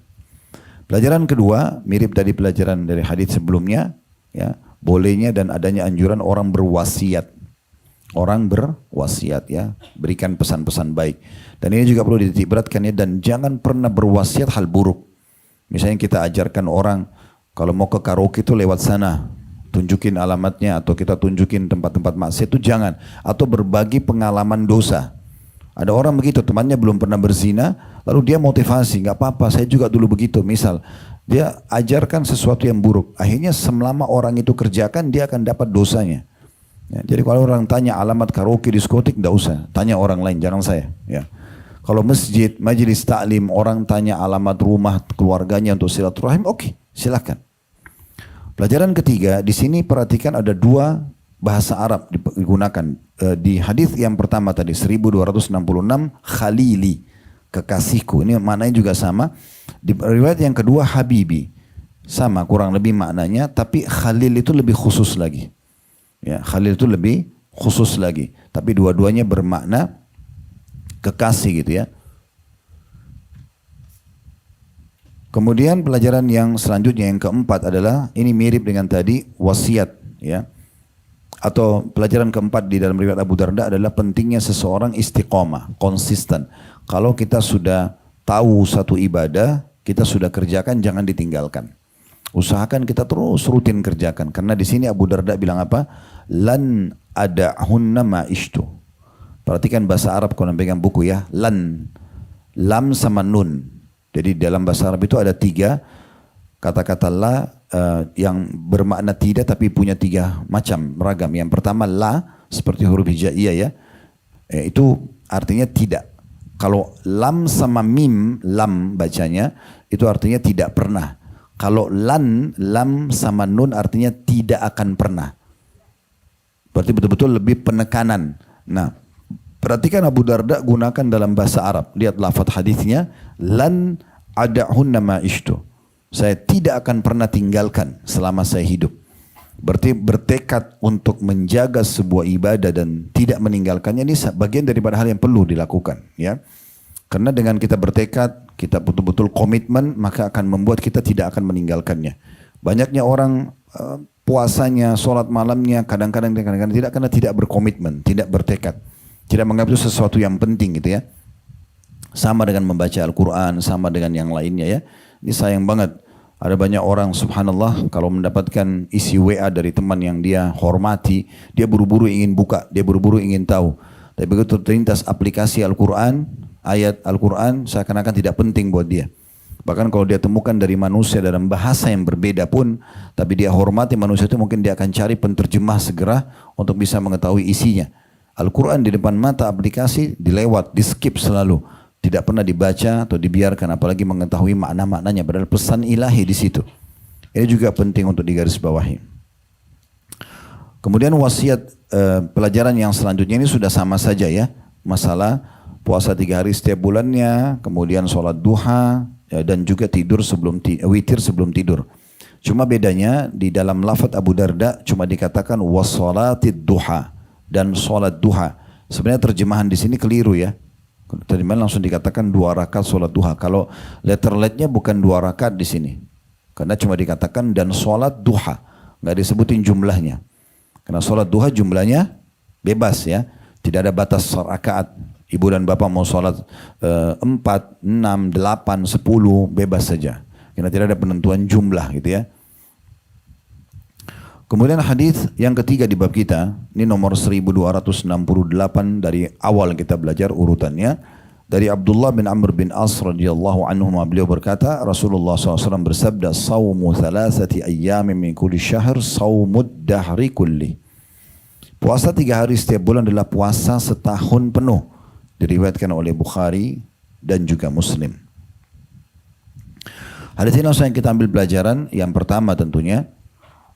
[SPEAKER 1] Pelajaran kedua mirip dari pelajaran dari hadis sebelumnya, ya, bolehnya dan adanya anjuran orang berwasiat. Orang berwasiat, ya, berikan pesan-pesan baik. Dan ini juga perlu dititik beratkan, ya, dan jangan pernah berwasiat hal buruk. Misalnya kita ajarkan orang kalau mau ke karaoke itu lewat sana, tunjukin alamatnya, atau kita tunjukin tempat-tempat maksiat, itu jangan. Atau berbagi pengalaman dosa. Ada orang begitu, temannya belum pernah berzina, lalu dia motivasi, nggak apa-apa, saya juga dulu begitu. Misal, dia ajarkan sesuatu yang buruk. Akhirnya selama orang itu kerjakan, dia akan dapat dosanya. Ya, jadi kalau orang tanya alamat karaoke, diskotik, nggak usah. Tanya orang lain, jangan saya. Ya. Kalau masjid, majelis taklim, orang tanya alamat rumah keluarganya untuk silaturahim, oke, silakan. Pelajaran ketiga, di sini perhatikan ada 2 bahasa Arab digunakan. Di hadis yang pertama tadi 1266, khalili, kekasihku. Ini maknanya juga sama. Di riwayat yang kedua habibi. Sama kurang lebih maknanya, tapi khalil itu lebih khusus lagi. Ya, khalil itu lebih khusus lagi. Tapi dua-duanya bermakna kekasih gitu, ya. Kemudian pelajaran yang selanjutnya yang keempat adalah, ini mirip dengan tadi, wasiat, ya. Atau pelajaran keempat di dalam riwayat Abu Darda adalah pentingnya seseorang istiqomah, konsisten. Kalau kita sudah tahu satu ibadah, kita sudah kerjakan, jangan ditinggalkan. Usahakan kita terus rutin kerjakan. Karena di sini Abu Darda bilang apa? Lan ada'hunna ma ishtu. Perhatikan bahasa Arab kalau pegang buku, ya. Lan, lam sama nun. Jadi dalam bahasa Arab itu ada 3 kata-kata la yang bermakna tidak tapi punya 3 macam ragam. Yang pertama la seperti huruf hijaiyah, ya, itu artinya tidak. Kalau lam sama mim, lam bacanya, itu artinya tidak pernah. Kalau lan, lam sama nun artinya tidak akan pernah. Berarti betul-betul lebih penekanan. Nah, perhatikan Abu Darda gunakan dalam bahasa Arab. Lihat lafaz hadisnya, lan ada'hunna ma ishtu. Saya tidak akan pernah tinggalkan selama saya hidup. Berarti bertekad untuk menjaga sebuah ibadah dan tidak meninggalkannya, ini bagian daripada hal yang perlu dilakukan, ya. Karena dengan kita bertekad, kita betul-betul komitmen, maka akan membuat kita tidak akan meninggalkannya. Banyaknya orang puasanya, sholat malamnya, kadang-kadang tidak, karena tidak berkomitmen, tidak bertekad. Tidak menganggap itu sesuatu yang penting gitu, ya. Sama dengan membaca Al-Quran, sama dengan yang lainnya, ya. Ini sayang banget. Ada banyak orang subhanallah kalau mendapatkan isi WA dari teman yang dia hormati, dia buru-buru ingin buka, dia buru-buru ingin tahu. Tapi begitu terlintas aplikasi Al-Quran, ayat Al-Quran seakan-akan tidak penting buat dia. Bahkan kalau dia temukan dari manusia dalam bahasa yang berbeda pun, tapi dia hormati manusia itu, mungkin dia akan cari penterjemah segera untuk bisa mengetahui isinya. Al-Quran di depan mata aplikasi dilewat, di skip selalu. Tidak pernah dibaca atau dibiarkan, apalagi mengetahui makna-maknanya. Padahal pesan ilahi di situ. Ini juga penting untuk digarisbawahi. Kemudian wasiat pelajaran yang selanjutnya ini sudah sama saja, ya. Masalah puasa 3 hari setiap bulannya, kemudian sholat duha, ya, dan juga tidur witir sebelum tidur. Cuma bedanya di dalam lafaz Abu Darda cuma dikatakan wassalatid duha dan sholat duha. Sebenarnya terjemahan di sini keliru, ya. Terjemahan langsung dikatakan 2 rakaat sholat duha. Kalau letterletnya bukan 2 rakaat di sini, karena cuma dikatakan dan sholat duha, nggak disebutin jumlahnya. Karena sholat duha jumlahnya bebas, ya, tidak ada batas rakaat. Ibu dan bapak mau sholat 4, 6, 8, 10 bebas saja. Karena tidak ada penentuan jumlah gitu, ya. Kemudian hadis yang ketiga di bab kita, ini nomor 1268 dari awal kita belajar urutannya. Dari Abdullah bin Amr bin As radhiyallahu anhu, beliau berkata, Rasulullah SAW bersabda, "Saumu 3 ayyamin min kulli syahr, saumud dahri kulli." Puasa 3 hari setiap bulan adalah puasa setahun penuh. Diriwayatkan oleh Bukhari dan juga Muslim. Hadis ini langsung yang kita ambil pelajaran. Yang pertama tentunya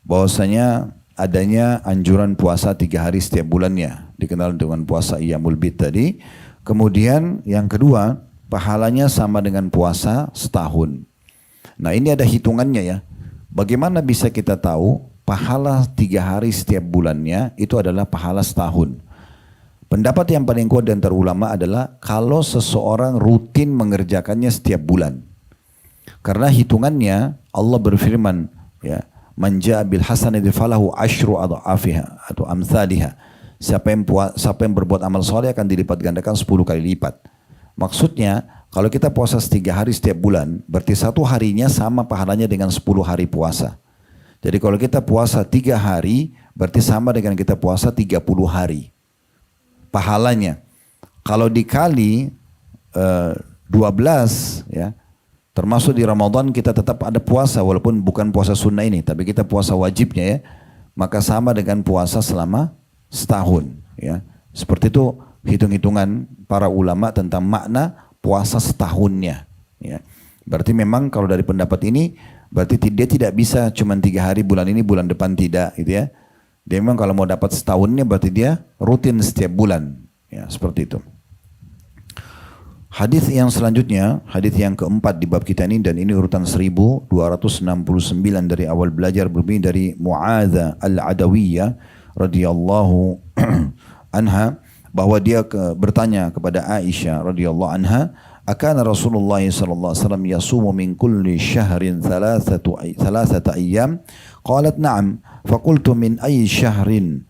[SPEAKER 1] bahwasanya adanya anjuran puasa 3 hari setiap bulannya, dikenal dengan puasa Iyamul Bid tadi. Kemudian yang kedua, pahalanya sama dengan puasa setahun. Nah ini ada hitungannya ya. Bagaimana bisa kita tahu pahala 3 hari setiap bulannya itu adalah pahala setahun? Pendapat yang paling kuat di antara ulama adalah kalau seseorang rutin mengerjakannya setiap bulan. Karena hitungannya Allah berfirman ya, man jaa bil hasanati falahu asyru adhafiha atau amsalihha. Siapa yang berbuat amal soleh akan dilipat gandakan 10 kali lipat. Maksudnya kalau kita puasa 3 hari setiap bulan, berarti 1 harinya sama pahalanya dengan 10 hari puasa. Jadi kalau kita puasa 3 hari, berarti sama dengan kita puasa 30 hari. Pahalanya. Kalau dikali 12 ya, termasuk di Ramadan kita tetap ada puasa walaupun bukan puasa sunnah ini, tapi kita puasa wajibnya ya, maka sama dengan puasa selama setahun ya. Seperti itu hitung-hitungan para ulama tentang makna puasa setahunnya ya. Berarti memang kalau dari pendapat ini berarti dia tidak bisa cuma 3 hari bulan ini bulan depan tidak gitu ya. Dia memang kalau mau dapat setahunnya berarti dia rutin setiap bulan ya, seperti itu. Hadis yang selanjutnya, hadis yang keempat di bab kita ini, dan ini urutan 1269 dari awal belajar, berbunyi dari Mu'adzah al-Adawiyah radhiyallahu anha, bahwa dia bertanya kepada Aisyah radhiyallahu anha, akana Rasulullah sallallahu alaihi wasallam yasumu min kulli syahrin thalathata ayyam? Qalat na'am. Faqultu min ayyi syahri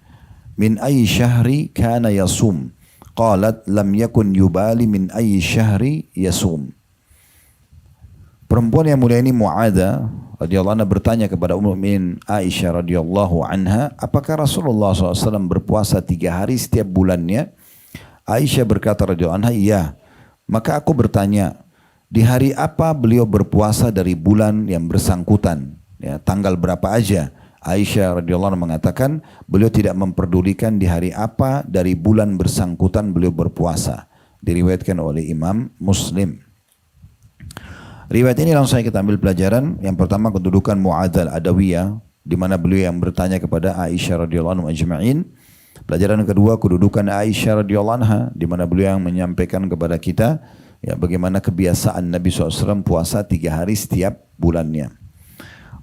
[SPEAKER 1] kana yasum? Qalat lam yakun yubali min ayyi syahri yasum. Perempuan yang mulia ini Mu'adzah radhiyallahu anha bertanya kepada Ummul Mukminin Aisyah radhiyallahu anha, apakah Rasulullah SAW berpuasa 3 hari setiap bulannya? Aisyah berkata radhiyallahu anha, iya. Maka aku bertanya, di hari apa beliau berpuasa dari bulan yang bersangkutan? Ya, tanggal berapa aja? Aisyah radhiyallahu anha mengatakan beliau tidak memperdulikan di hari apa dari bulan bersangkutan beliau berpuasa. Diriwayatkan oleh Imam Muslim. Riwayat ini langsung kita ambil pelajaran. Yang pertama kedudukan Mu'adzah al-Adawiyah, di mana beliau yang bertanya kepada Aisyah radhiyallahu anha ajma'in. Pelajaran kedua kedudukan Aisyah radhiyallahu anha, di mana beliau yang menyampaikan kepada kita ya bagaimana kebiasaan Nabi SAW puasa 3 hari setiap bulannya.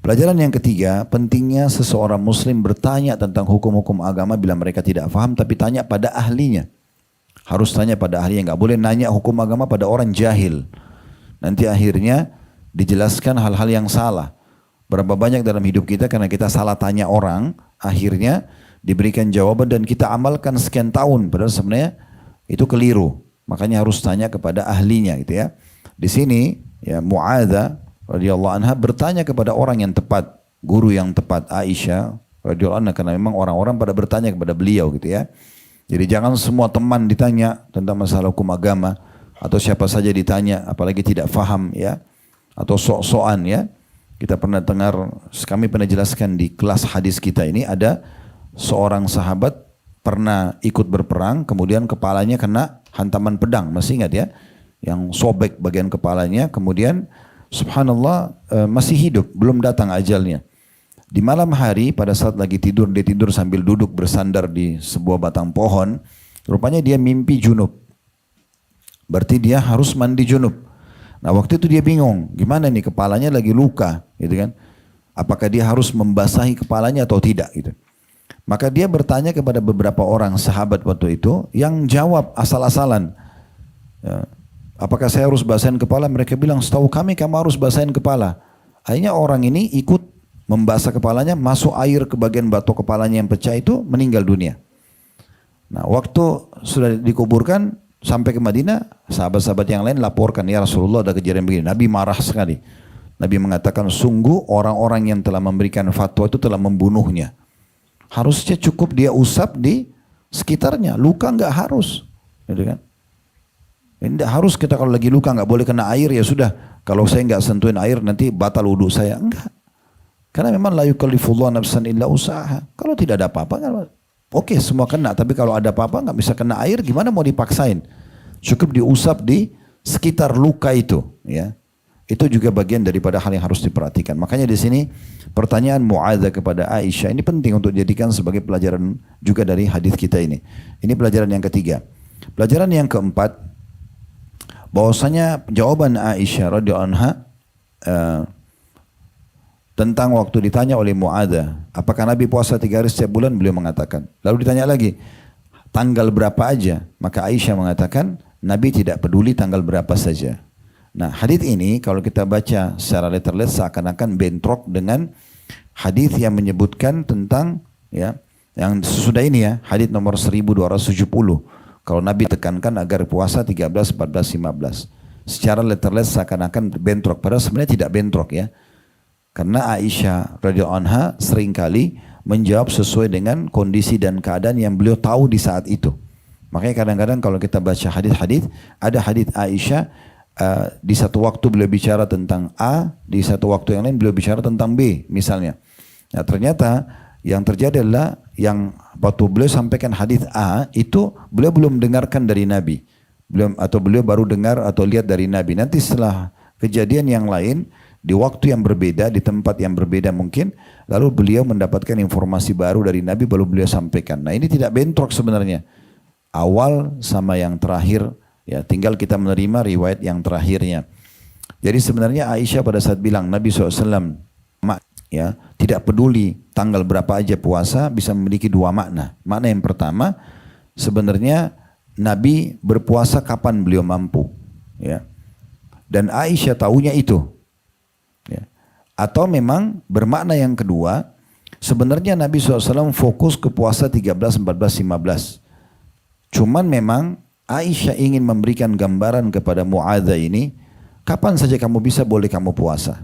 [SPEAKER 1] Pelajaran yang ketiga, pentingnya seseorang muslim bertanya tentang hukum-hukum agama bila mereka tidak faham, tapi tanya pada ahlinya. Harus tanya pada ahlinya, nggak boleh nanya hukum agama pada orang jahil. Nanti akhirnya dijelaskan hal-hal yang salah. Berapa banyak dalam hidup kita karena kita salah tanya orang, akhirnya diberikan jawaban dan kita amalkan sekian tahun, padahal sebenarnya itu keliru. Makanya harus tanya kepada ahlinya gitu ya. Di sini ya Mu'adzah radhiyallahu anha bertanya kepada orang yang tepat, guru yang tepat, Aisyah radhiyallahu anha, karena memang orang-orang pada bertanya kepada beliau gitu ya. Jadi jangan semua teman ditanya tentang masalah hukum agama, atau siapa saja ditanya, apalagi tidak faham ya, atau sok-sokan ya. Kita pernah dengar, kami pernah jelaskan di kelas hadis kita ini, ada seorang sahabat pernah ikut berperang, kemudian kepalanya kena hantaman pedang, masih ingat ya, yang sobek bagian kepalanya, kemudian subhanallah masih hidup, belum datang ajalnya. Di malam hari pada saat lagi tidur, dia tidur sambil duduk bersandar di sebuah batang pohon. Rupanya dia mimpi junub. Berarti dia harus mandi junub. Nah waktu itu dia bingung, gimana nih kepalanya lagi luka gitu kan. Apakah dia harus membasahi kepalanya atau tidak gitu. Maka dia bertanya kepada beberapa orang sahabat waktu itu yang jawab asal-asalan. Ya, apakah saya harus basahin kepala? Mereka bilang, setahu kami kamu harus basahin kepala. Akhirnya orang ini ikut membasah kepalanya, masuk air ke bagian batok kepalanya yang pecah itu, meninggal dunia. Nah waktu sudah dikuburkan, sampai ke Madinah, sahabat-sahabat yang lain laporkan, ya Rasulullah ada kejadian begini. Nabi marah sekali. Nabi mengatakan, sungguh orang-orang yang telah memberikan fatwa itu telah membunuhnya. Harusnya cukup dia usap di sekitarnya, luka nggak harus. Gitu kan? Tidak harus kita kalau lagi luka nggak boleh kena air, ya sudah. Kalau saya nggak sentuhin air nanti batal wudhu saya. Enggak. Karena memang la yukallifullahu nafsan illa usaha. Kalau tidak ada apa-apa, oke semua kena. Tapi kalau ada apa-apa nggak bisa kena air, gimana mau dipaksain? Cukup diusap di sekitar luka itu. Ya. Itu juga bagian daripada hal yang harus diperhatikan. Makanya di sini pertanyaan Mu'adzah kepada Aisyah ini penting untuk dijadikan sebagai pelajaran juga dari hadis kita ini. Ini pelajaran yang ketiga. Pelajaran yang keempat, bahwasanya jawaban Aisyah radhiyallahu anha tentang waktu ditanya oleh Mu'adzah, apakah Nabi puasa 3 hari setiap bulan? Beliau mengatakan. Lalu ditanya lagi, tanggal berapa aja? Maka Aisyah mengatakan, Nabi tidak peduli tanggal berapa saja. Nah, hadis ini kalau kita baca secara letterless seakan-akan bentrok dengan hadis yang menyebutkan tentang ya yang sesudah ini ya, hadis nomor 1270. Kalau Nabi tekankan agar puasa 13, 14, 15. Secara letterless seakan-akan bentrok, padahal sebenarnya tidak bentrok ya. Karena Aisyah radhiyallahu anha seringkali menjawab sesuai dengan kondisi dan keadaan yang beliau tahu di saat itu. Makanya kadang-kadang kalau kita baca hadis-hadis, ada hadis Aisyah di satu waktu beliau bicara tentang A, di satu waktu yang lain beliau bicara tentang B misalnya. Nah, ternyata yang terjadi adalah yang waktu beliau sampaikan hadis A itu beliau belum dengarkan dari Nabi. Beliau baru dengar atau lihat dari Nabi. Nanti setelah kejadian yang lain di waktu yang berbeda, di tempat yang berbeda mungkin, lalu beliau mendapatkan informasi baru dari Nabi baru beliau sampaikan. Nah, ini tidak bentrok sebenarnya. Awal sama yang terakhir. Ya, tinggal kita menerima riwayat yang terakhirnya. Jadi sebenarnya Aisyah pada saat bilang Nabi SAW ya, tidak peduli tanggal berapa aja puasa bisa memiliki 2 makna. Makna yang pertama, sebenarnya Nabi berpuasa kapan beliau mampu. Ya. Dan Aisyah tahunya itu. Ya. Atau memang bermakna yang kedua, sebenarnya Nabi SAW fokus ke puasa 13, 14, 15. Cuman memang Aisyah ingin memberikan gambaran kepada Mu'adzah ini, kapan saja kamu bisa boleh kamu puasa.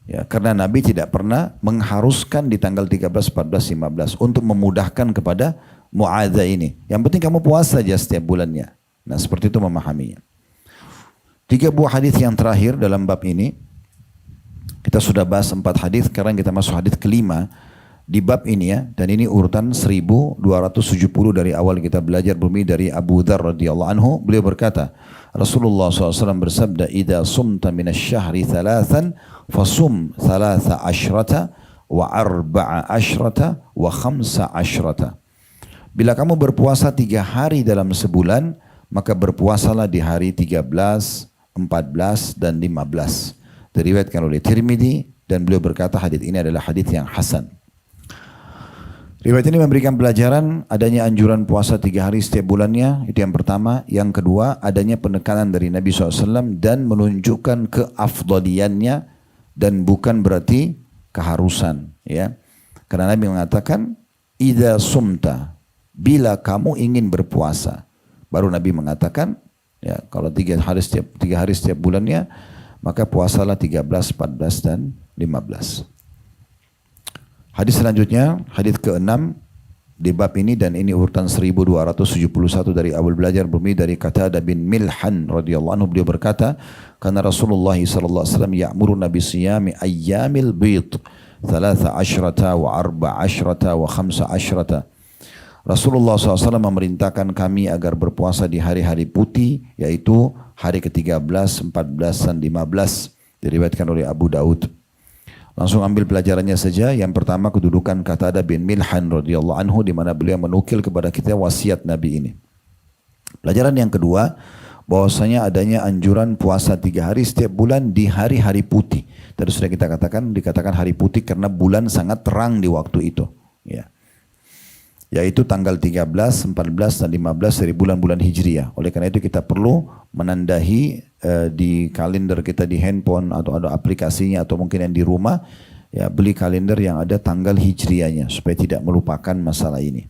[SPEAKER 1] Ya, karena Nabi tidak pernah mengharuskan di tanggal 13, 14, 15 untuk memudahkan kepada Mu'adzah ini. Yang penting kamu puasa saja setiap bulannya. Nah, seperti itu memahaminya. 3 buah hadis yang terakhir dalam bab ini. Kita sudah bahas 4 hadis, sekarang kita masuk hadis kelima di bab ini ya, dan ini urutan 1270 dari awal kita belajar bumi dari Abu Dzar radhiyallahu anhu. Beliau berkata, Rasulullah SAW bersabda, "Idza sumta minasyahri thalathan fasum 13 wa 14 wa 15." Bila kamu berpuasa 3 hari dalam sebulan, maka berpuasalah di hari 13, 14 dan 15. Diriwayatkan oleh Tirmidzi dan beliau berkata hadis ini adalah hadis yang hasan. Riwayat ini memberikan pelajaran adanya anjuran puasa 3 hari setiap bulannya, itu yang pertama. Yang kedua, adanya penekanan dari Nabi SAW dan menunjukkan keafdaliannya dan bukan berarti keharusan. Ya, karena Nabi mengatakan, "Idza sumta," bila kamu ingin berpuasa. Baru Nabi mengatakan, ya kalau 3 hari setiap bulannya, maka puasalah 13, 14 dan 15. Hadis selanjutnya, hadis ke-6 di bab ini dan ini urutan 1271 dari awal belajar bumi dari Qatadah bin Milhan radhiyallahu anhu. Beliau berkata, karena Rasulullah sallallahu alaihi wasallam ya'muruna bi siyami ayyamil bid 13 wa 14 wa 15. Rasulullah SAW memerintahkan kami agar berpuasa di hari-hari putih, yaitu hari ke-13, 14 dan 15. Diriwayatkan oleh Abu Daud. Langsung ambil pelajarannya saja. Yang pertama, kedudukan Qatadah bin Milhan radhiyallahu anhu, di mana beliau menukil kepada kita wasiat Nabi ini. Pelajaran yang kedua, bahwasanya adanya anjuran puasa 3 hari setiap bulan di hari-hari putih. Tadi sudah kita katakan, dikatakan hari putih karena bulan sangat terang di waktu itu. Ya. Yaitu tanggal 13, 14 dan 15 dari bulan-bulan Hijriah. Oleh karena itu kita perlu menandahi di kalender kita di handphone atau ada aplikasinya atau mungkin yang di rumah, ya beli kalender yang ada tanggal Hijriahnya supaya tidak melupakan masalah ini.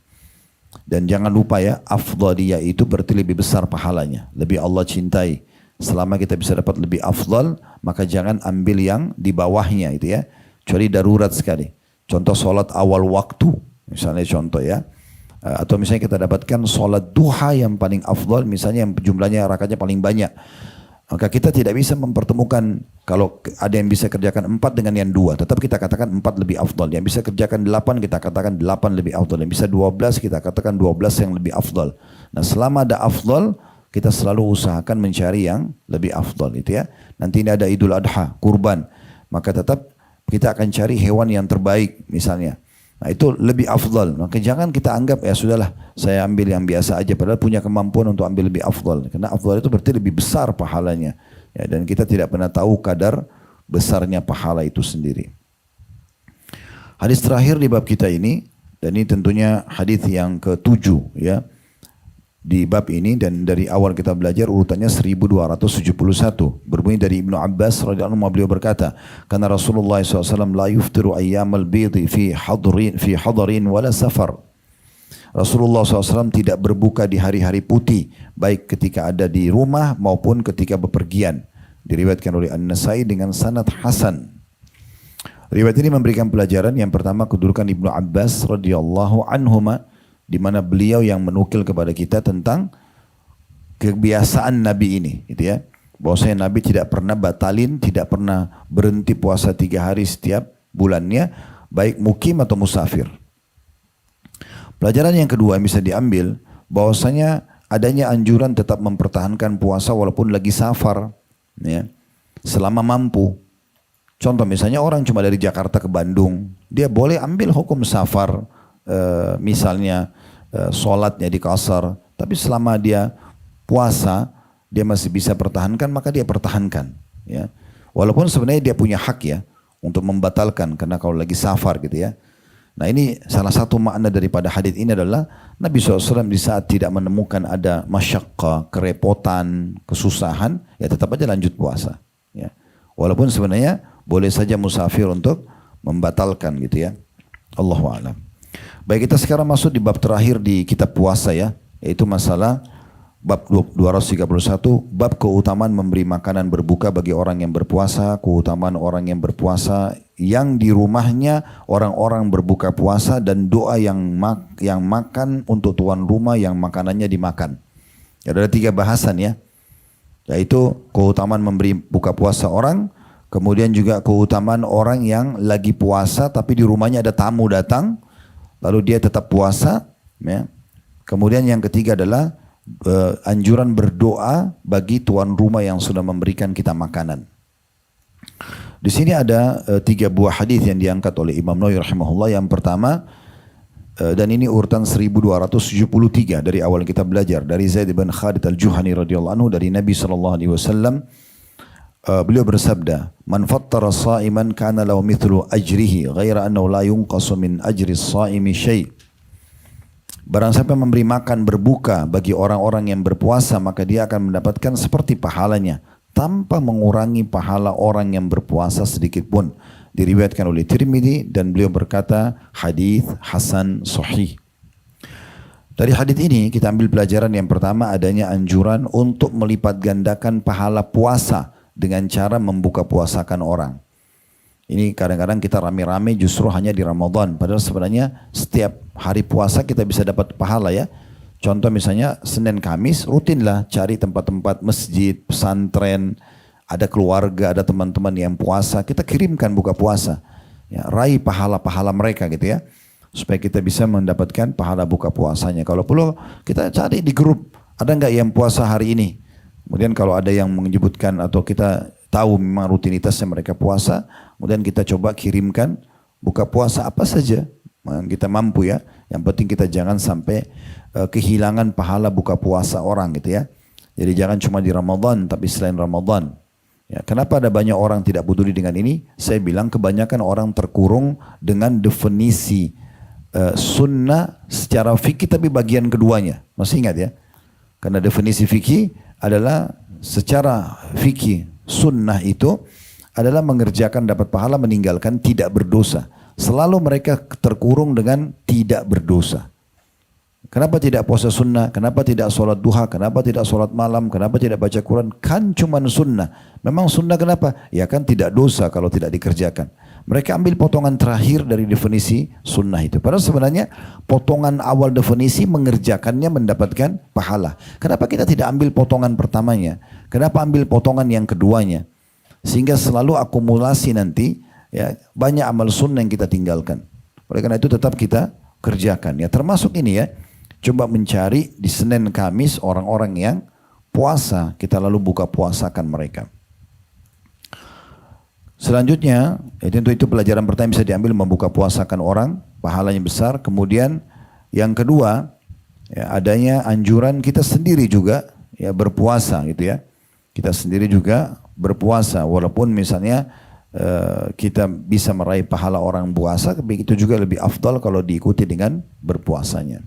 [SPEAKER 1] Dan jangan lupa ya, afdaliyah itu berarti lebih besar pahalanya, lebih Allah cintai. Selama kita bisa dapat lebih afdal, maka jangan ambil yang di bawahnya itu ya, kecuali darurat sekali. Contoh sholat awal waktu, misalnya contoh ya. Atau misalnya kita dapatkan sholat duha yang paling afdal, misalnya yang jumlahnya rakaatnya paling banyak. Maka kita tidak bisa mempertemukan, kalau ada yang bisa kerjakan 4 dengan yang 2, tetap kita katakan 4 lebih afdal. Yang bisa kerjakan 8, kita katakan 8 lebih afdal. Yang bisa 12, kita katakan 12 yang lebih afdal. Nah, selama ada afdal, kita selalu usahakan mencari yang lebih afdal itu ya. Nanti ini ada Idul Adha, kurban. Maka tetap kita akan cari hewan yang terbaik misalnya. Nah itu lebih afdal. Maka jangan kita anggap ya sudahlah saya ambil yang biasa aja. Padahal punya kemampuan untuk ambil lebih afdal. Karena afdal itu berarti lebih besar pahalanya. Ya, dan kita tidak pernah tahu kadar besarnya pahala itu sendiri. Hadis terakhir di bab kita ini, dan ini tentunya hadis yang ke-7 ya di bab ini, dan dari awal kita belajar urutannya 1271. Berbunyi dari Ibnu Abbas radhiyallahu anhu, beliau berkata, karena Rasulullah SAW la yuftiru ayyamal bidhi fi hadarin wala safar. Rasulullah SAW tidak berbuka di hari-hari putih, baik ketika ada di rumah maupun ketika bepergian. Diriwayatkan oleh An-Nasai dengan sanad hasan. Riwayat ini memberikan pelajaran yang pertama kedudukan Ibnu Abbas radhiyallahu anhuma, di mana beliau yang menukil kepada kita tentang kebiasaan Nabi ini, gitu ya. Bahwasanya Nabi tidak pernah batalin, tidak pernah berhenti puasa 3 hari setiap bulannya, baik mukim atau musafir. Pelajaran yang kedua yang bisa diambil, bahwasanya adanya anjuran tetap mempertahankan puasa walaupun lagi safar, ya, selama mampu. Contoh misalnya orang cuma dari Jakarta ke Bandung, dia boleh ambil hukum safar, misalnya sholatnya di qasar, tapi selama dia puasa dia masih bisa pertahankan, maka dia pertahankan, ya. Walaupun sebenarnya dia punya hak ya untuk membatalkan karena kalau lagi safar gitu ya. Nah ini salah satu makna daripada hadis ini adalah Nabi SAW di saat tidak menemukan ada masyaqqa, kerepotan, kesusahan, ya tetap aja lanjut puasa, ya. Walaupun sebenarnya boleh saja musafir untuk membatalkan gitu ya. Allahu a'lam. Baik, kita sekarang masuk di bab terakhir di kitab puasa ya, yaitu masalah bab 231, bab keutamaan memberi makanan berbuka bagi orang yang berpuasa, keutamaan orang yang berpuasa yang di rumahnya orang-orang berbuka puasa, dan doa yang makan untuk tuan rumah yang makanannya dimakan. Ya, ada 3 bahasan ya, yaitu keutamaan memberi buka puasa orang, kemudian juga keutamaan orang yang lagi puasa tapi di rumahnya ada tamu datang, lalu dia tetap puasa, ya. Kemudian yang ketiga adalah anjuran berdoa bagi tuan rumah yang sudah memberikan kita makanan. Di sini ada 3 buah hadis yang diangkat oleh Imam Nawawi rahimahullah. Yang pertama, dan ini urutan 1273 dari awal kita belajar, dari Zaid bin Khalid al-Juhani radhiyallahu anhu dari Nabi SAW. Beliau bersabda, "Man fattara sha'iman kana lahu mithlu ajrihi ghaira annahu la yunqasu min ajri as-sha'imi syai'." Barang siapa memberi makan berbuka bagi orang-orang yang berpuasa, maka dia akan mendapatkan seperti pahalanya tanpa mengurangi pahala orang yang berpuasa sedikit pun. Diriwayatkan oleh Tirmidzi dan beliau berkata hadis hasan sahih. Dari hadis ini kita ambil pelajaran yang pertama, adanya anjuran untuk melipat gandakan pahala puasa dengan cara membuka puasakan orang. Ini kadang-kadang kita rame-rame justru hanya di Ramadan, padahal sebenarnya setiap hari puasa kita bisa dapat pahala ya. Contoh misalnya Senin Kamis rutinlah cari tempat-tempat masjid, pesantren, ada keluarga, ada teman-teman yang puasa, kita kirimkan buka puasa. Ya, raih pahala-pahala mereka gitu ya, supaya kita bisa mendapatkan pahala buka puasanya. Kalau perlu kita cari di grup, ada nggak yang puasa hari ini? Kemudian kalau ada yang menyebutkan atau kita tahu memang rutinitasnya mereka puasa, kemudian kita coba kirimkan buka puasa apa saja yang kita mampu ya. Yang penting kita jangan sampai kehilangan pahala buka puasa orang gitu ya. Jadi jangan cuma di Ramadan tapi selain Ramadan. Ya, kenapa ada banyak orang tidak peduli dengan ini? Saya bilang kebanyakan orang terkurung dengan definisi sunnah secara fikih tapi bagian keduanya. Masih ingat ya? Karena definisi fikih adalah secara fikih sunnah itu adalah mengerjakan dapat pahala, meninggalkan tidak berdosa. Selalu mereka terkurung dengan tidak berdosa. Kenapa tidak puasa sunnah? Kenapa tidak sholat duha? Kenapa tidak sholat malam? Kenapa tidak baca Quran? Kan cuma sunnah. Memang sunnah kenapa? Ya kan tidak dosa kalau tidak dikerjakan. Mereka ambil potongan terakhir dari definisi sunnah itu. Padahal sebenarnya potongan awal definisi mengerjakannya mendapatkan pahala. Kenapa kita tidak ambil potongan pertamanya? Kenapa ambil potongan yang keduanya? Sehingga selalu akumulasi nanti ya, banyak amal sunnah yang kita tinggalkan. Oleh karena itu tetap kita kerjakan. Ya termasuk ini ya. Coba mencari di Senin Kamis orang-orang yang puasa, kita lalu buka puasakan mereka. Selanjutnya, tentu itu pelajaran pertama bisa diambil, membuka puasakan orang, pahalanya besar. Kemudian yang kedua, ya, adanya anjuran kita sendiri juga ya berpuasa gitu ya. Kita sendiri juga berpuasa, walaupun misalnya kita bisa meraih pahala orang puasa, tapi itu juga lebih afdal kalau diikuti dengan berpuasanya.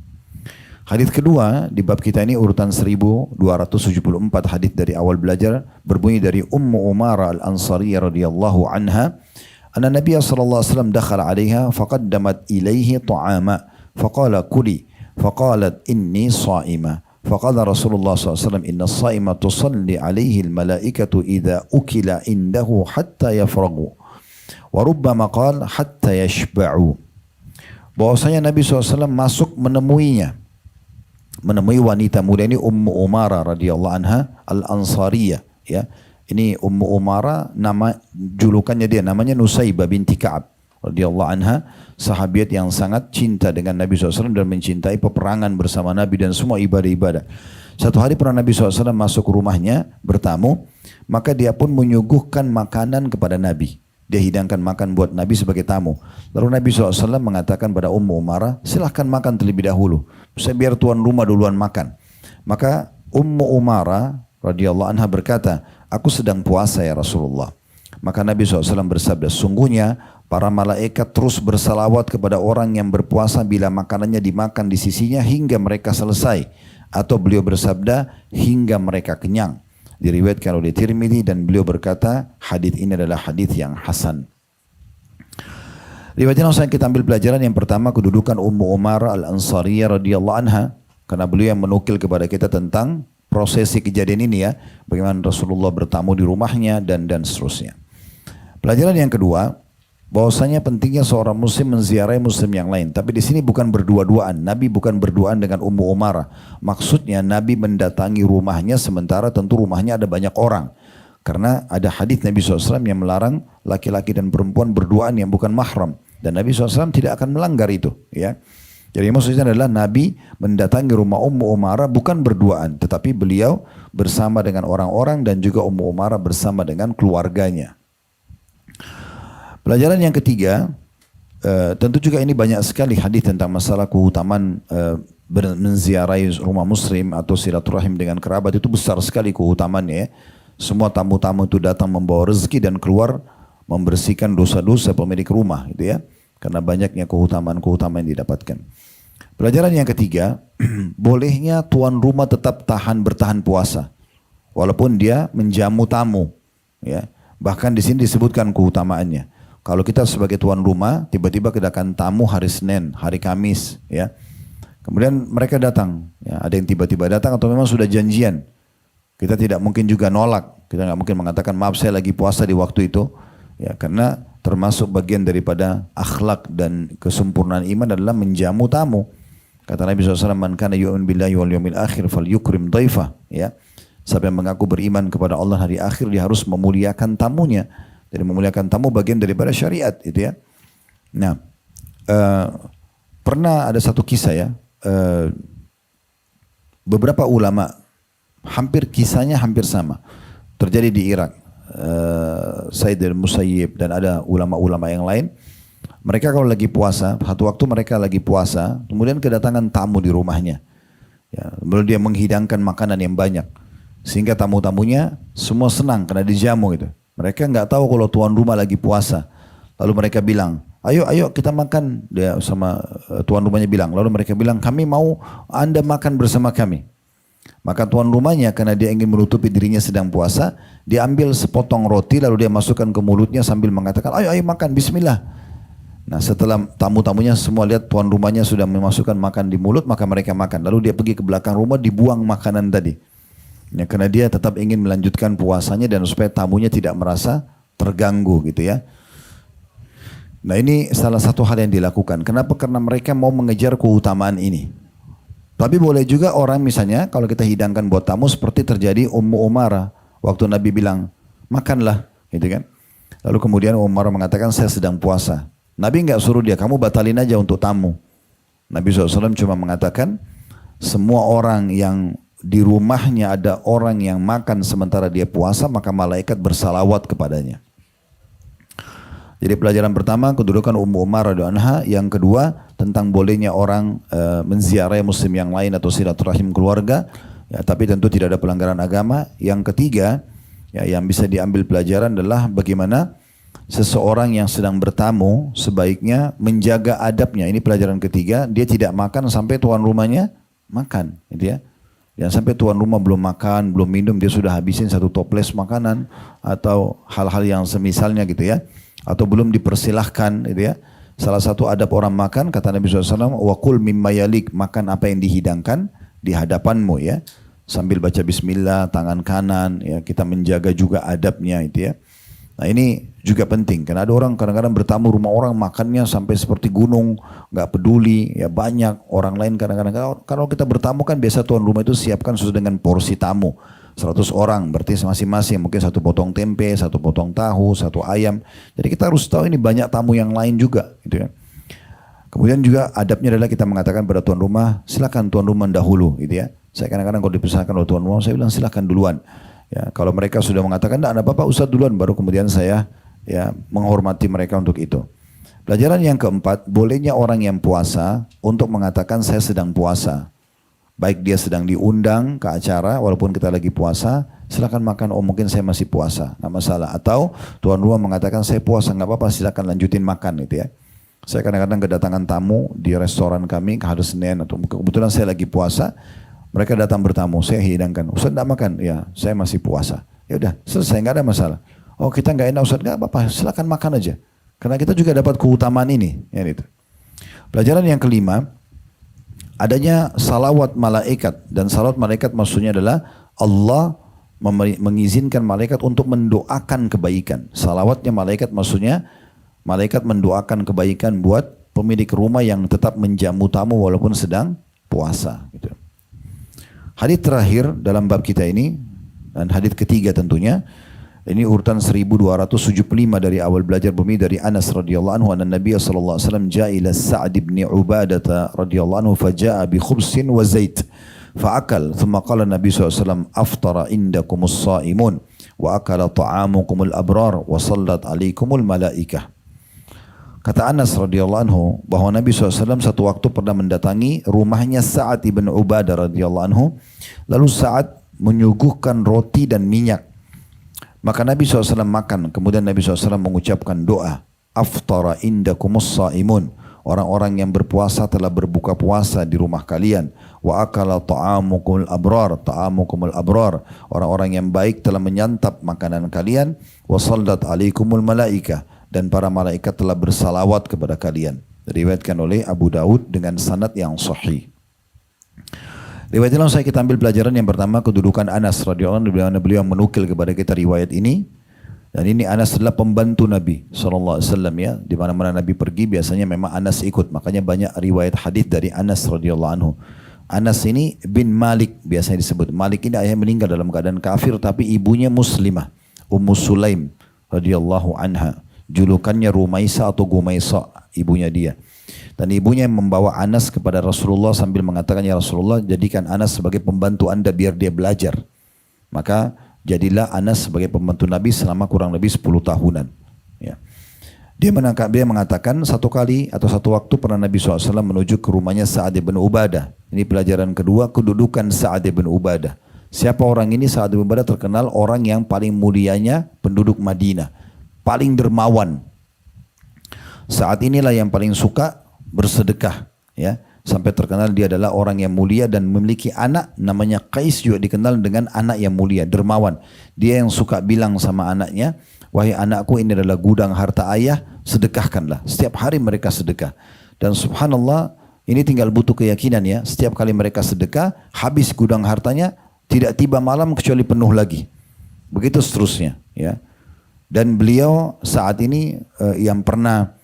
[SPEAKER 1] Hadis kedua di bab kita ini urutan 1274 hadis dari awal belajar, berbunyi dari Ummu Umarah Al-Ansariyah radhiyallahu anha, anna Nabiy sallallahu alaihi wasallam dakhala 'alaiha faqaddamat ilaihi ta'ama faqala kuli faqalat inni sha'imah faqala Rasulullah sallallahu alaihi wasallam inna as-sha'ima tusalli 'alaihi al-malaikatu idza ukila indahu hatta yafragu wa rubbama qala hatta yashba'u. Bahwasanya Nabi SAW masuk menemui wanita muda ini, Ummu Umarah radhiyallahu anha Al-Ansariyah ya. Ini Ummu Umarah, nama julukannya dia namanya Nusaybah binti Ka'ab radhiyallahu anha, sahabiat yang sangat cinta dengan Nabi SAW dan mencintai peperangan bersama Nabi dan semua ibadah-ibadah. Satu hari pernah Nabi SAW masuk ke rumahnya bertamu, maka dia pun menyuguhkan makanan kepada Nabi. Dia hidangkan makan buat Nabi sebagai tamu. Lalu Nabi SAW mengatakan pada Ummu Umarah, silahkan makan terlebih dahulu. Saya biar tuan rumah duluan makan. Maka Ummu Umarah radhiyallahu anha berkata, aku sedang puasa ya Rasulullah. Maka Nabi SAW bersabda, sungguhnya para malaikat terus bersalawat kepada orang yang berpuasa bila makanannya dimakan di sisinya hingga mereka selesai. Atau beliau bersabda, hingga mereka kenyang. Diriwayatkan oleh Tirmidzi dan beliau berkata hadis ini adalah hadis yang hasan. Riwayat yang kita ambil pelajaran yang pertama, kedudukan Ummu Umarah Al-Ansariyah radhiyallahu anha, karena beliau yang menukil kepada kita tentang prosesi kejadian ini ya, bagaimana Rasulullah bertamu di rumahnya dan seterusnya. Pelajaran yang kedua, bahwasanya pentingnya seorang muslim menziarahi muslim yang lain. Tapi di sini bukan berdua-duaan. Nabi bukan berduaan dengan Ummu Umarah. Maksudnya Nabi mendatangi rumahnya sementara tentu rumahnya ada banyak orang. Karena ada hadis Nabi SAW yang melarang laki-laki dan perempuan berduaan yang bukan mahram. Dan Nabi SAW tidak akan melanggar itu. Ya. Jadi maksudnya adalah Nabi mendatangi rumah Ummu Umarah bukan berduaan. Tetapi beliau bersama dengan orang-orang dan juga Ummu Umarah bersama dengan keluarganya. Pelajaran yang ketiga, tentu juga ini banyak sekali hadis tentang masalah keutamaan menziarahi rumah muslim atau silaturahim dengan kerabat, itu besar sekali keutamaannya ya. Semua tamu-tamu itu datang membawa rezeki dan keluar membersihkan dosa-dosa pemilik rumah gitu ya. Karena banyaknya keutamaan-keutamaan yang didapatkan. Pelajaran yang ketiga, bolehnya tuan rumah tetap bertahan puasa walaupun dia menjamu tamu ya. Bahkan di sini disebutkan keutamaannya. Kalau kita sebagai tuan rumah, tiba-tiba kedatangan tamu hari Senin, hari Kamis, ya. Kemudian mereka datang, ya. Ada yang tiba-tiba datang atau memang sudah janjian. Kita tidak mungkin juga nolak. Kita nggak mungkin mengatakan maaf saya lagi puasa di waktu itu, ya. Karena termasuk bagian daripada akhlak dan kesempurnaan iman adalah menjamu tamu. Kata Nabi SAW, man kana yu'min billahi wal yawmil akhir fal yukrim dhaifah, ya. Siapa yang mengaku beriman kepada Allah hari akhir, dia harus memuliakan tamunya. Jadi memuliakan tamu bagian daripada syariat itu ya. Nah, pernah ada satu kisah ya, beberapa ulama kisahnya hampir sama terjadi di Irak. Said al-Musayyib dan ada ulama-ulama yang lain. Mereka kalau lagi puasa, satu waktu mereka lagi puasa, kemudian kedatangan tamu di rumahnya. Ya, lalu dia menghidangkan makanan yang banyak, sehingga tamu-tamunya semua senang karena dijamu gitu. Mereka nggak tahu kalau tuan rumah lagi puasa. Lalu mereka bilang, ayo kita makan. Dia sama tuan rumahnya bilang. Lalu mereka bilang, kami mau Anda makan bersama kami. Maka tuan rumahnya karena dia ingin menutupi dirinya sedang puasa, dia ambil sepotong roti lalu dia masukkan ke mulutnya sambil mengatakan, ayo makan, bismillah. Nah setelah tamu-tamunya semua lihat tuan rumahnya sudah memasukkan makan di mulut, maka mereka makan. Lalu dia pergi ke belakang rumah, dibuang makanan tadi. Ya, karena dia tetap ingin melanjutkan puasanya dan supaya tamunya tidak merasa terganggu gitu ya. Nah ini salah satu hal yang dilakukan. Kenapa? Karena mereka mau mengejar keutamaan ini. Tapi boleh juga orang misalnya kalau kita hidangkan buat tamu seperti terjadi Ummu Umarah. Waktu Nabi bilang makanlah gitu kan. Lalu kemudian Ummu Umarah mengatakan saya sedang puasa. Nabi nggak suruh dia, kamu batalin aja untuk tamu. Nabi SAW cuma mengatakan semua orang yang di rumahnya ada orang yang makan sementara dia puasa, maka malaikat bersalawat kepadanya. Jadi pelajaran pertama kedudukan Ummu Umar radhiyallahu anha, yang kedua tentang bolehnya orang menziarahi muslim yang lain atau silaturahim keluarga, ya, tapi tentu tidak ada pelanggaran agama. Yang ketiga, ya, yang bisa diambil pelajaran adalah bagaimana seseorang yang sedang bertamu sebaiknya menjaga adabnya. Ini pelajaran ketiga, dia tidak makan sampai tuan rumahnya makan, gitu ya. Jangan sampai tuan rumah belum makan, belum minum, dia sudah habisin satu toples makanan atau hal-hal yang semisalnya gitu ya. Atau belum dipersilahkan gitu ya. Salah satu adab orang makan, kata Nabi SAW, wa kul mimma yalik, makan apa yang dihidangkan di hadapanmu ya. Sambil baca bismillah, tangan kanan, ya, kita menjaga juga adabnya itu ya. Nah ini juga penting, karena ada orang kadang-kadang bertamu rumah orang makannya sampai seperti gunung, nggak peduli, ya banyak. Orang lain kadang-kadang, kalau kita bertamu kan biasa tuan rumah itu siapkan sesuai dengan porsi tamu. 100 orang, berarti masing-masing mungkin satu potong tempe, satu potong tahu, satu ayam. Jadi kita harus tahu ini banyak tamu yang lain juga, gitu ya. Kemudian juga adabnya adalah kita mengatakan pada tuan rumah, silakan tuan rumah dahulu, gitu ya. Saya kadang-kadang kalau dipersilakan oleh tuan rumah, saya bilang silakan duluan. Ya, kalau mereka sudah mengatakan, tidak ada apa-apa, Ustaz duluan, baru kemudian saya ya menghormati mereka untuk itu. Pelajaran yang keempat, bolehnya orang yang puasa untuk mengatakan saya sedang puasa. Baik dia sedang diundang ke acara, walaupun kita lagi puasa, silakan makan, oh mungkin saya masih puasa, nggak masalah. Atau tuan rumah mengatakan saya puasa, nggak apa-apa, silakan lanjutin makan gitu ya. Saya kadang-kadang kedatangan tamu di restoran kami, ke hari Senin, atau kebetulan saya lagi puasa, mereka datang bertamu, saya hidangkan, Ustaz nggak makan? Ya, saya masih puasa. Ya udah, selesai, nggak ada masalah. Oh kita nggak enak Ustaz, nggak apa-apa, silakan makan aja. Karena kita juga dapat keutamaan ini. Ya, gitu. Pelajaran yang kelima, adanya salawat malaikat, dan salawat malaikat maksudnya adalah Allah mengizinkan malaikat untuk mendoakan kebaikan. Salawatnya malaikat maksudnya malaikat mendoakan kebaikan buat pemilik rumah yang tetap menjamu tamu walaupun sedang puasa. Gitu. Hadits terakhir dalam bab kita ini, dan hadits ketiga tentunya, ini urutan 1275 dari awal belajar bumi, dari Anas radhiyallahu anhu anna Nabiy sallallahu alaihi wasallam jaa ila Sa'd bin Ubadah radhiyallahu anhu fajaa bi khubsin wa zait fa'akal thumma qala Nabi sallallahu alaihi wasallam aftara indakumus shaimun wa akala ta'amukumul abrar wa sallat alaikumul malaikah. Kata Anas radhiyallahu anhu bahwa Nabi SAW satu waktu pernah mendatangi rumahnya Sa'ad bin Ubadah radhiyallahu anhu, lalu Sa'ad menyuguhkan roti dan minyak. Maka Nabi SAW makan, kemudian Nabi SAW mengucapkan doa, aftara indakumus shaimun, orang-orang yang berpuasa telah berbuka puasa di rumah kalian, wa akala ta'amukumul abrar, orang-orang yang baik telah menyantap makanan kalian, wa sallat alaikumul malaikah, dan para malaikat telah bersalawat kepada kalian. Diriwayatkan oleh Abu Daud dengan sanad yang sahih. Riwayat ini saya kita ambil pelajaran yang pertama, kedudukan Anas radhiyallahu anhu, beliau menukil kepada kita riwayat ini. Dan ini Anas adalah pembantu Nabi SAW ya. Di mana-mana Nabi pergi biasanya memang Anas ikut. Makanya banyak riwayat hadis dari Anas radhiyallahu anhu. Anas ini bin Malik biasanya disebut. Malik ini ayahnya meninggal dalam keadaan kafir tapi ibunya muslimah. Ummu Sulaim radhiyallahu anha. Julukannya Rumaisa atau Gumaisa, ibunya dia. Dan ibunya yang membawa Anas kepada Rasulullah sambil mengatakan, ya Rasulullah, jadikan Anas sebagai pembantu anda biar dia belajar. Maka jadilah Anas sebagai pembantu Nabi selama kurang lebih 10 tahunan. Ya. Dia mengatakan satu kali atau satu waktu pernah Nabi SAW menuju ke rumahnya Sa'ad bin Ubadah. Ini pelajaran kedua, kedudukan Sa'ad bin Ubadah. Siapa orang ini? Sa'ad bin Ubadah terkenal orang yang paling mulianya penduduk Madinah. Paling dermawan. Saat inilah yang paling suka bersedekah, ya, sampai terkenal dia adalah orang yang mulia dan memiliki anak namanya Qais, juga dikenal dengan anak yang mulia, dermawan. Dia yang suka bilang sama anaknya, wahai anakku, ini adalah gudang harta ayah, sedekahkanlah. Setiap hari mereka sedekah. Dan subhanallah, ini tinggal butuh keyakinan ya. Setiap kali mereka sedekah, habis gudang hartanya, tidak tiba malam kecuali penuh lagi. Begitu seterusnya, ya. Dan beliau saat ini yang pernah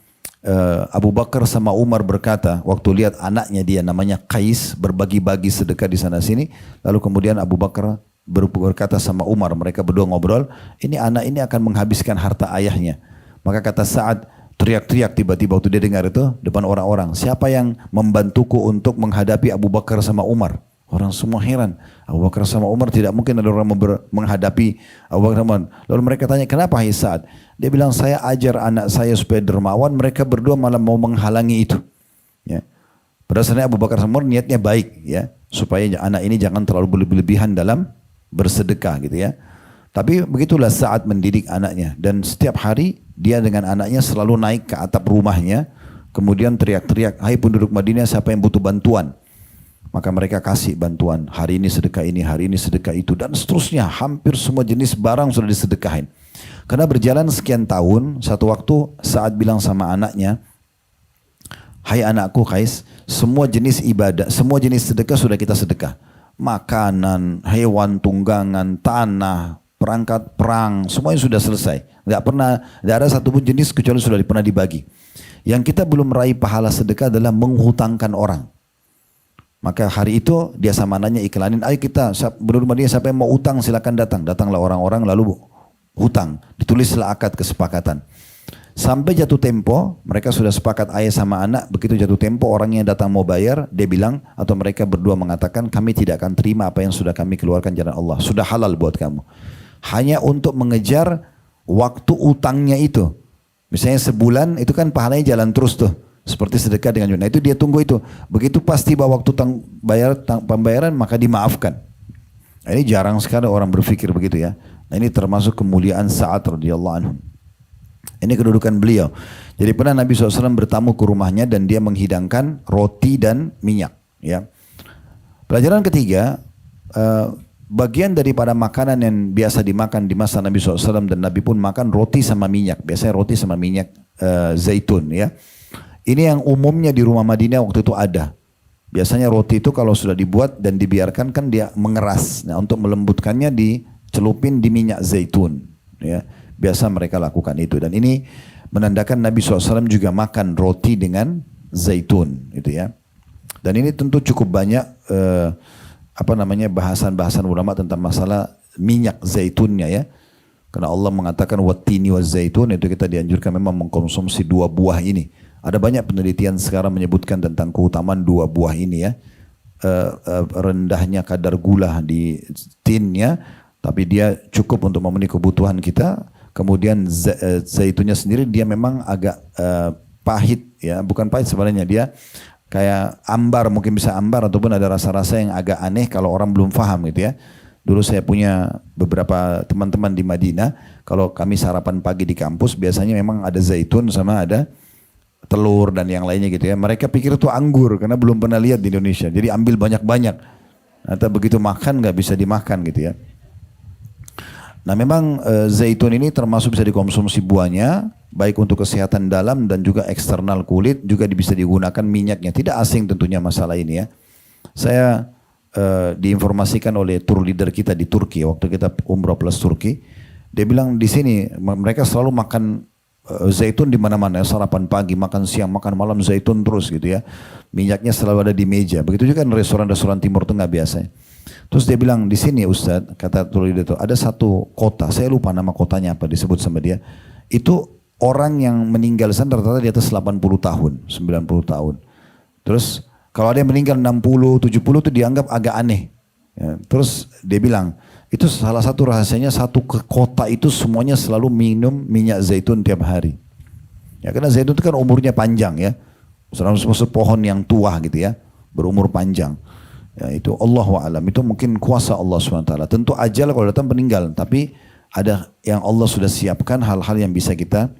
[SPEAKER 1] Abu Bakar sama Umar berkata, waktu lihat anaknya dia namanya Qais berbagi-bagi sedekah di sana sini, lalu kemudian Abu Bakar berkata sama Umar, mereka berdua ngobrol, ini anak ini akan menghabiskan harta ayahnya. Maka kata Sa'ad, teriak-teriak tiba-tiba waktu dia dengar itu depan orang-orang, siapa yang membantuku untuk menghadapi Abu Bakar sama Umar? Orang semua heran. Abu Bakar sama Umar tidak mungkin ada orang menghadapi Abu Bakar sama Umar. Lalu mereka tanya, kenapa hai Sa'ad? Dia bilang, saya ajar anak saya supaya dermawan, mereka berdua malah mau menghalangi itu. Ya. Padahal sebenarnya Abu Bakar sama Umar niatnya baik, ya, supaya anak ini jangan terlalu berlebihan dalam bersedekah gitu ya. Tapi begitulah Sa'ad mendidik anaknya, dan setiap hari dia dengan anaknya selalu naik ke atap rumahnya, kemudian teriak-teriak, hai penduduk Madinah, siapa yang butuh bantuan? Maka mereka kasih bantuan, hari ini sedekah ini, hari ini sedekah itu, dan seterusnya. Hampir semua jenis barang sudah disedekahin. Karena berjalan sekian tahun, satu waktu Sa'ad bilang sama anaknya, hai anakku Qais, semua jenis ibadah, semua jenis sedekah sudah kita sedekah. Makanan, hewan tunggangan, tanah, perangkat perang, semuanya sudah selesai. Tidak ada satupun jenis kecuali sudah pernah dibagi. Yang kita belum meraih pahala sedekah adalah menghutangkan orang. Maka hari itu dia sama anaknya iklanin, ayo kita penduduk Madinah siapa yang mau utang silakan datang. Datanglah orang-orang lalu hutang. Ditulislah akad kesepakatan. Sampai jatuh tempo, mereka sudah sepakat ayah sama anak. Begitu jatuh tempo, orangnya datang mau bayar, dia bilang, atau mereka berdua mengatakan, kami tidak akan terima apa yang sudah kami keluarkan jalan Allah. Sudah halal buat kamu. Hanya untuk mengejar waktu utangnya itu. Misalnya sebulan, itu kan pahalanya jalan terus tuh. Seperti sedekah dengan junah. Itu dia tunggu itu. Begitu pasti bahwa waktu pembayaran, maka dimaafkan. Nah, ini jarang sekali orang berpikir begitu ya. Nah, ini termasuk kemuliaan Sa'ad radhiyallahu anhu. Ini kedudukan beliau. Jadi pernah Nabi SAW bertamu ke rumahnya dan dia menghidangkan roti dan minyak. Ya. Pelajaran ketiga, bagian daripada makanan yang biasa dimakan di masa Nabi SAW dan Nabi pun makan roti sama minyak. Biasanya roti sama minyak zaitun ya. Ini yang umumnya di rumah Madinah waktu itu ada. Biasanya roti itu kalau sudah dibuat dan dibiarkan kan dia mengeras. Nah untuk melembutkannya dicelupin di minyak zaitun. Ya. Biasa mereka lakukan itu. Dan ini menandakan Nabi SAW juga makan roti dengan zaitun. Gitu ya. Dan ini tentu cukup banyak bahasan-bahasan ulama tentang masalah minyak zaitunnya ya. Karena Allah mengatakan wattini wa zaitun, itu kita dianjurkan memang mengkonsumsi dua buah ini. Ada banyak penelitian sekarang menyebutkan tentang keutamaan dua buah ini ya. Rendahnya kadar gula di tinnya, tapi dia cukup untuk memenuhi kebutuhan kita. Kemudian zaitunnya sendiri dia memang agak pahit ya, bukan pahit sebenarnya, dia kayak ambar, mungkin bisa ambar ataupun ada rasa-rasa yang agak aneh kalau orang belum paham gitu ya. Dulu saya punya beberapa teman-teman di Madinah, kalau kami sarapan pagi di kampus biasanya memang ada zaitun sama ada telur dan yang lainnya gitu ya. Mereka pikir itu anggur karena belum pernah lihat di Indonesia. Jadi ambil banyak-banyak. Atau begitu makan nggak bisa dimakan gitu ya. Nah memang zaitun ini termasuk bisa dikonsumsi buahnya, baik untuk kesehatan dalam dan juga eksternal kulit, juga bisa digunakan minyaknya. Tidak asing tentunya masalah ini ya. Saya diinformasikan oleh tour leader kita di Turki, waktu kita umrah plus Turki. Dia bilang di sini mereka selalu makan zaitun di mana-mana, sarapan pagi, makan siang, makan malam zaitun terus gitu ya. Minyaknya selalu ada di meja. Begitu juga restoran-restoran Timur Tengah biasanya. Terus dia bilang di sini Ustadz, kata tour leader itu ada satu kota, saya lupa nama kotanya apa, disebut sama dia. Itu orang yang meninggal sana rata-rata di atas 80 tahun, 90 tahun. Terus kalau ada yang meninggal 60, 70 itu dianggap agak aneh. Ya, terus dia bilang, itu salah satu rahasianya, satu kota itu semuanya selalu minum minyak zaitun tiap hari. Ya, karena zaitun itu kan umurnya panjang ya. Selalu pohon yang tua gitu ya, berumur panjang. Ya, itu Allahu a'lam, itu mungkin kuasa Allah SWT. Tentu ajal kalau datang meninggal, tapi ada yang Allah sudah siapkan hal-hal yang bisa kita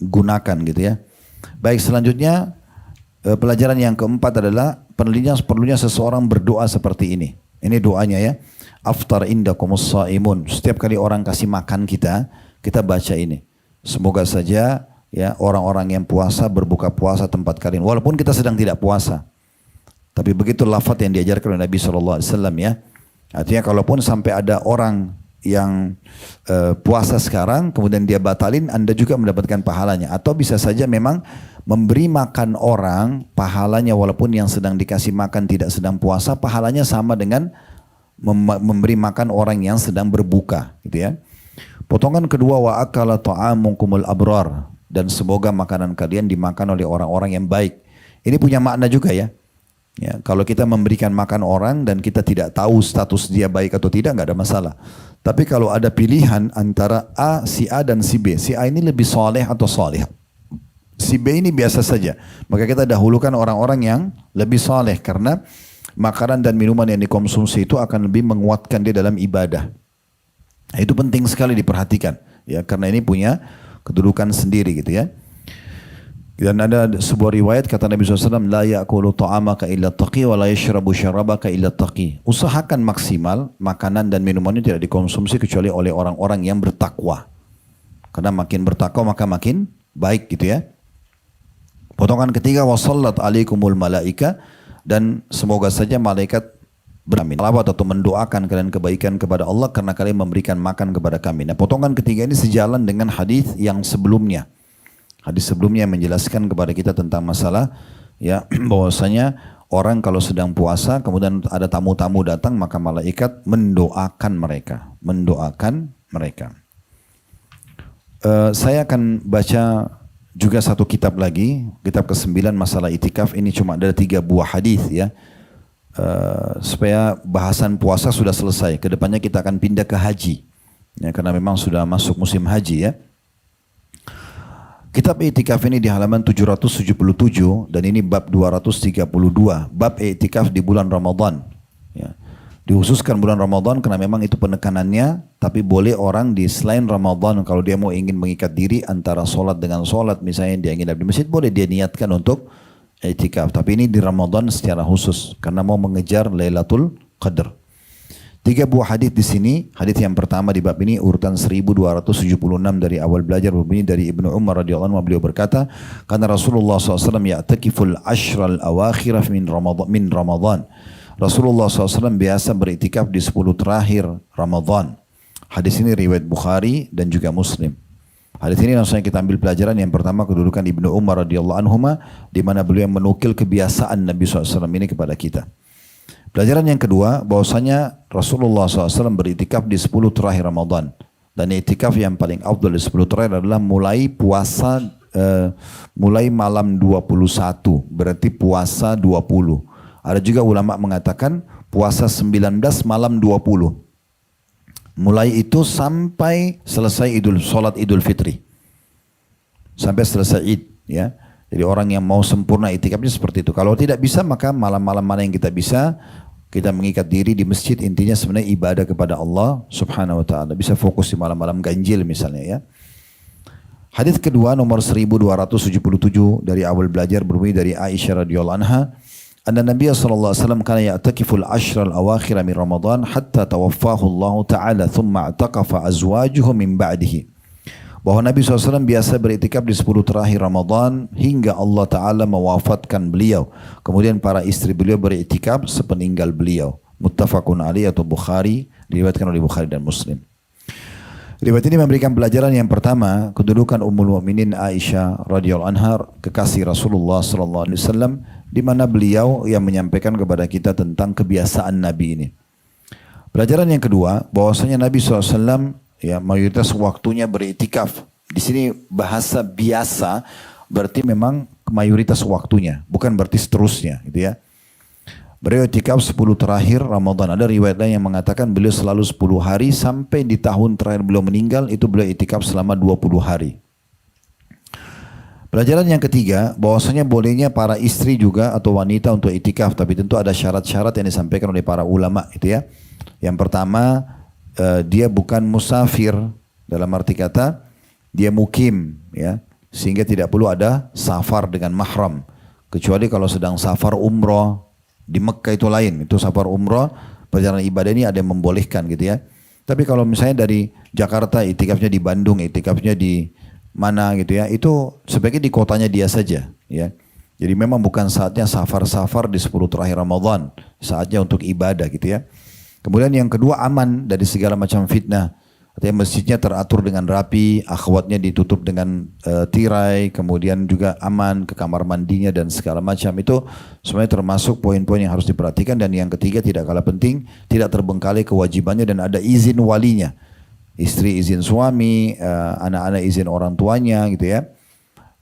[SPEAKER 1] gunakan gitu ya. Baik, selanjutnya pelajaran yang keempat adalah perlunya seseorang berdoa seperti ini. Ini doanya ya. Aftar indakumus shaimun. Setiap kali orang kasih makan kita, kita baca ini. Semoga saja ya orang-orang yang puasa berbuka puasa tempat kalian. Walaupun kita sedang tidak puasa. Tapi begitu lafaz yang diajarkan oleh Nabi SAW ya. Artinya kalaupun sampai ada orang yang puasa sekarang, kemudian dia batalin, Anda juga mendapatkan pahalanya. Atau bisa saja memang memberi makan orang, pahalanya walaupun yang sedang dikasih makan tidak sedang puasa, pahalanya sama dengan memberi makan orang yang sedang berbuka, gitu ya. Potongan kedua, wa akala ta'amukumul abrar, dan semoga makanan kalian dimakan oleh orang-orang yang baik. Ini punya makna juga ya. Ya, kalau kita memberikan makan orang dan kita tidak tahu status dia baik atau tidak, nggak ada masalah. Tapi kalau ada pilihan antara si A dan si B, si A ini lebih soleh atau soleh, si B ini biasa saja, maka kita dahulukan orang-orang yang lebih soleh karena makanan dan minuman yang dikonsumsi itu akan lebih menguatkan dia dalam ibadah. Nah, itu penting sekali diperhatikan, ya, karena ini punya kedudukan sendiri gitu ya. Dan ada sebuah riwayat kata Nabi SAW, la ya'kulu ta'amaka illa taqi wa la yashrabu syarabaka illa taqi. Usahakan maksimal makanan dan minuman itu tidak dikonsumsi kecuali oleh orang-orang yang bertakwa. Karena makin bertakwa maka makin baik gitu ya. Potongan ketiga, wasallat alaikumul malaika, dan semoga saja malaikat beramin salawat atau mendoakan kalian kebaikan kepada Allah karena kalian memberikan makan kepada kami. Nah, potongan ketiga ini sejalan dengan hadis yang sebelumnya. Hadis sebelumnya menjelaskan kepada kita tentang masalah ya bahwasanya orang kalau sedang puasa kemudian ada tamu-tamu datang maka malaikat mendoakan mereka, saya akan baca juga satu kitab lagi, kitab ke-9 masalah itikaf. Ini cuma ada 3 buah hadis ya. Supaya bahasan puasa sudah selesai. Kedepannya kita akan pindah ke haji. Ya, karena memang sudah masuk musim haji ya. Kitab I'tikaf ini di halaman 777 dan ini bab 232, bab i'tikaf di bulan Ramadan. Ya. Dikhususkan bulan Ramadan karena memang itu penekanannya, tapi boleh orang di selain Ramadan kalau dia mau ingin mengikat diri antara solat dengan solat, misalnya dia ingin di masjid, boleh dia niatkan untuk i'tikaf. Tapi ini di Ramadan secara khusus karena mau mengejar Lailatul Qadar. 3 buah hadis di sini. Hadis yang pertama di bab ini urutan 1276 dari awal belajar berbunyi dari Ibnu Umar radhiyallahu anhu, beliau berkata, karena Rasulullah SAW ya'takiful ashral awakhirah min Ramadan. Rasulullah SAW biasa beriktikaf di 10 terakhir Ramadan. Hadis ini riwayat Bukhari dan juga Muslim. Hadis ini langsung kita ambil pelajaran. Yang pertama kedudukan Ibnu Umar radhiyallahu anhuma, di mana beliau menukil kebiasaan Nabi SAW ini kepada kita. Pelajaran yang kedua, bahwasanya Rasulullah SAW beritikaf di 10 terakhir Ramadan. Dan itikaf yang paling afdal di 10 terakhir adalah mulai puasa, mulai malam 21, berarti puasa 20. Ada juga ulama mengatakan puasa 19 malam 20. Mulai itu sampai selesai sholat Idul Fitri. Sampai selesai Id, ya. Jadi orang yang mau sempurna itikafnya seperti itu. Kalau tidak bisa maka malam-malam mana yang kita bisa, kita mengikat diri di masjid, intinya sebenarnya ibadah kepada Allah subhanahu wa ta'ala. Bisa fokus di malam-malam ganjil misalnya ya. Hadis kedua nomor 1277 dari awal belajar berbunyi dari Aisyah radhiyallahu anha. Anna Nabiya sallallahu alaihi wasallam kana ya'takiful ashral awakhir min Ramadan hatta tawaffahu Allah ta'ala thumma i'taqafa azwajuhu min ba'dihi. Bahwa Nabi SAW biasa beriktikaf di 10 terakhir Ramadan hingga Allah Ta'ala mewafatkan beliau. Kemudian para istri beliau beriktikaf sepeninggal beliau. Muttafaqun alaih atau Bukhari, diriwayatkan oleh Bukhari dan Muslim. Riwayat ini memberikan pelajaran yang pertama, kedudukan Ummul Mukminin Aisyah radhiyallahu anha, kekasih Rasulullah sallallahu alaihi wasallam, di mana beliau yang menyampaikan kepada kita tentang kebiasaan Nabi ini. Pelajaran yang kedua, bahwasanya Nabi SAW ya mayoritas waktunya beriktikaf. Di sini bahasa biasa berarti memang mayoritas waktunya, bukan berarti seterusnya gitu ya. Beliau iktikaf 10 terakhir Ramadan. Ada riwayat lain yang mengatakan beliau selalu 10 hari sampai di tahun terakhir beliau meninggal itu beliau iktikaf selama 20 hari. Pelajaran yang ketiga, bahwasanya bolehnya para istri juga atau wanita untuk iktikaf, tapi tentu ada syarat-syarat yang disampaikan oleh para ulama itu ya. Yang pertama, dia bukan musafir, dalam arti kata dia mukim ya, sehingga tidak perlu ada safar dengan mahram, kecuali kalau sedang safar umroh di Mekah itu lain, itu safar umroh perjalanan ibadah ini ada yang membolehkan gitu ya. Tapi kalau misalnya dari Jakarta iktikafnya di Bandung, iktikafnya di mana gitu ya, itu sebaiknya di kotanya dia saja ya. Jadi memang bukan saatnya safar-safar di 10 terakhir Ramadan, saatnya untuk ibadah gitu ya. Kemudian yang kedua, aman dari segala macam fitnah. Artinya masjidnya teratur dengan rapi, akhwatnya ditutup dengan tirai, kemudian juga aman ke kamar mandinya dan segala macam. Itu semuanya termasuk poin-poin yang harus diperhatikan. Dan yang ketiga tidak kalah penting, tidak terbengkalai kewajibannya dan ada izin walinya. Istri izin suami, anak-anak izin orang tuanya gitu ya.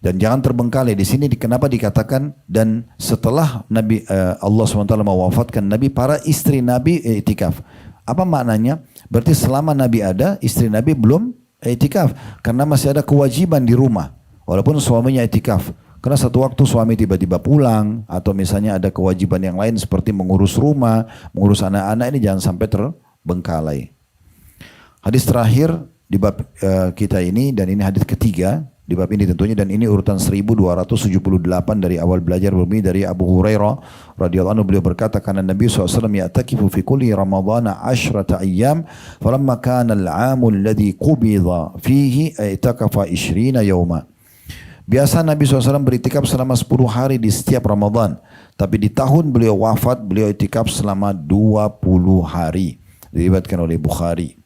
[SPEAKER 1] Dan jangan terbengkalai. Di sini kenapa dikatakan dan setelah Nabi Allah SWT mewafatkan Nabi, para istri Nabi i'tikaf. Apa maknanya? Berarti selama Nabi ada, istri Nabi belum i'tikaf. Karena masih ada kewajiban di rumah. Walaupun suaminya i'tikaf. Karena satu waktu suami tiba-tiba pulang. Atau misalnya ada kewajiban yang lain seperti mengurus rumah, mengurus anak-anak, ini jangan sampai terbengkalai. Hadis terakhir di bab kita ini, dan ini hadis ketiga di bab ini tentunya, dan ini urutan 1278 dari awal belajar berbunyi dari Abu Hurairah radhiyallahu anhu. Beliau berkata, karena Nabi SAW ya'takifu fi kulli ramadhana 10 ayyam falamma kana al-'amu alladhi qubida fihi i'takafa 20 yawma. Biasa Nabi SAW beritikaf selama 10 hari di setiap Ramadan, tapi di tahun beliau wafat beliau itikaf selama 20 hari. Diriwayatkan oleh Bukhari.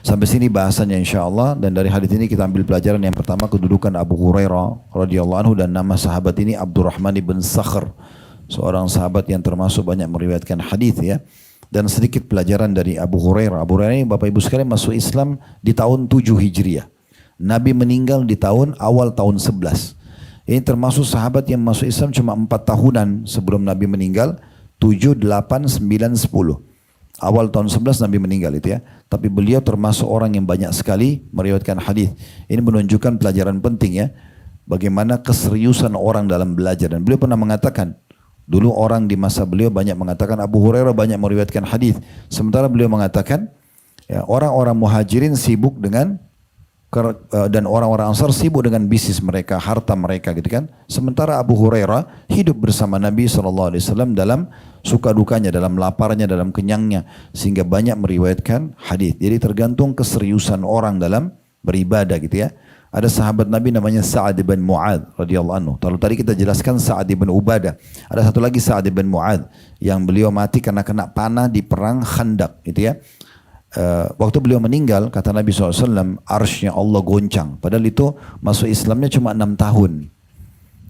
[SPEAKER 1] Sampai sini bahasanya insyaAllah, dan dari hadis ini kita ambil pelajaran yang pertama, kedudukan Abu Hurairah radhiyallahu anhu, dan nama sahabat ini Abdurrahman ibn Sakhr, seorang sahabat yang termasuk banyak meriwayatkan hadis ya. Dan sedikit pelajaran dari Abu Hurairah. Abu Hurairah ini Bapak Ibu sekalian masuk Islam di tahun 7 Hijriah. Nabi meninggal di awal tahun 11. Ini termasuk sahabat yang masuk Islam cuma 4 tahunan sebelum Nabi meninggal, 7, 8, 9, 10. Awal tahun 11 Nabi meninggal itu ya. Tapi beliau termasuk orang yang banyak sekali meriwayatkan hadis. Ini menunjukkan pelajaran penting ya. Bagaimana keseriusan orang dalam belajar. Dan beliau pernah mengatakan, dulu orang di masa beliau banyak mengatakan Abu Hurairah banyak meriwayatkan hadis. Sementara beliau mengatakan, ya, orang-orang muhajirin sibuk dengan dan orang-orang Ansar sibuk dengan bisnis mereka, harta mereka gitu kan. Sementara Abu Hurairah hidup bersama Nabi SAW dalam suka dukanya, dalam laparnya, dalam kenyangnya, sehingga banyak meriwayatkan hadis. Jadi tergantung keseriusan orang dalam beribadah gitu ya. Ada sahabat Nabi namanya Sa'ad bin Mu'adz radhiyallahu anhu. Lalu tadi kita jelaskan Sa'ad bin Ubadah. Ada satu lagi Sa'ad bin Mu'adz yang beliau mati karena kena panah di perang Khandaq gitu ya. Waktu beliau meninggal, kata Nabi SAW, arsy-nya Allah goncang. Padahal itu masuk Islamnya cuma 6 tahun.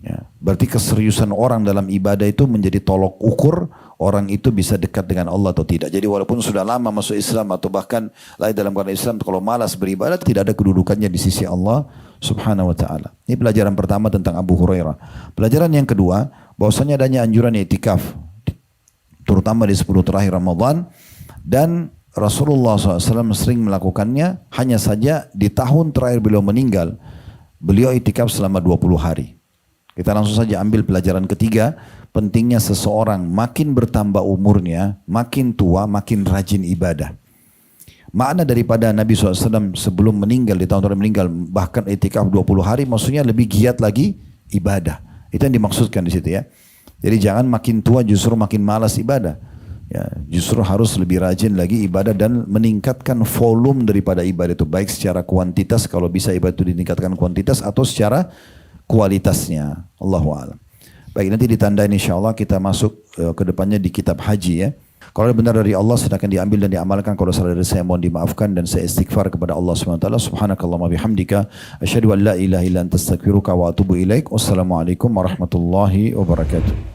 [SPEAKER 1] Ya, berarti keseriusan orang dalam ibadah itu menjadi tolok ukur orang itu bisa dekat dengan Allah atau tidak. Jadi walaupun sudah lama masuk Islam atau bahkan lain dalam keadaan Islam, kalau malas beribadah tidak ada kedudukannya di sisi Allah Subhanahu wa taala. Ini pelajaran pertama tentang Abu Hurairah. Pelajaran yang kedua, bahwasanya adanya anjuran i'tikaf terutama di 10 terakhir Ramadan, dan Rasulullah SAW sering melakukannya. Hanya saja di tahun terakhir beliau meninggal, beliau i'tikaf selama 20 hari. Kita langsung saja ambil pelajaran ketiga. Pentingnya seseorang makin bertambah umurnya, makin tua, makin rajin ibadah. Makna daripada Nabi SAW sebelum meninggal, di tahun terakhir meninggal, bahkan i'tikaf 20 hari, maksudnya lebih giat lagi ibadah. Itu yang dimaksudkan di situ ya. Jadi jangan makin tua justru makin malas ibadah. Ya, justru harus lebih rajin lagi ibadah dan meningkatkan volume daripada ibadah itu, baik secara kuantitas kalau bisa ibadah itu ditingkatkan kuantitas, atau secara kualitasnya. Allahu a'lam. Baik, nanti ditandain insyaAllah kita masuk ke depannya di kitab haji ya. Kalau benar dari Allah silakan diambil dan diamalkan. Kalau salah dari saya mohon dimaafkan, dan saya istighfar kepada Allah SWT. Subhanakallahumma bihamdika asyhadu an la ilaha illa anta astaghfiruka wa atubu ilaik. Wassalamualaikum warahmatullahi wabarakatuh.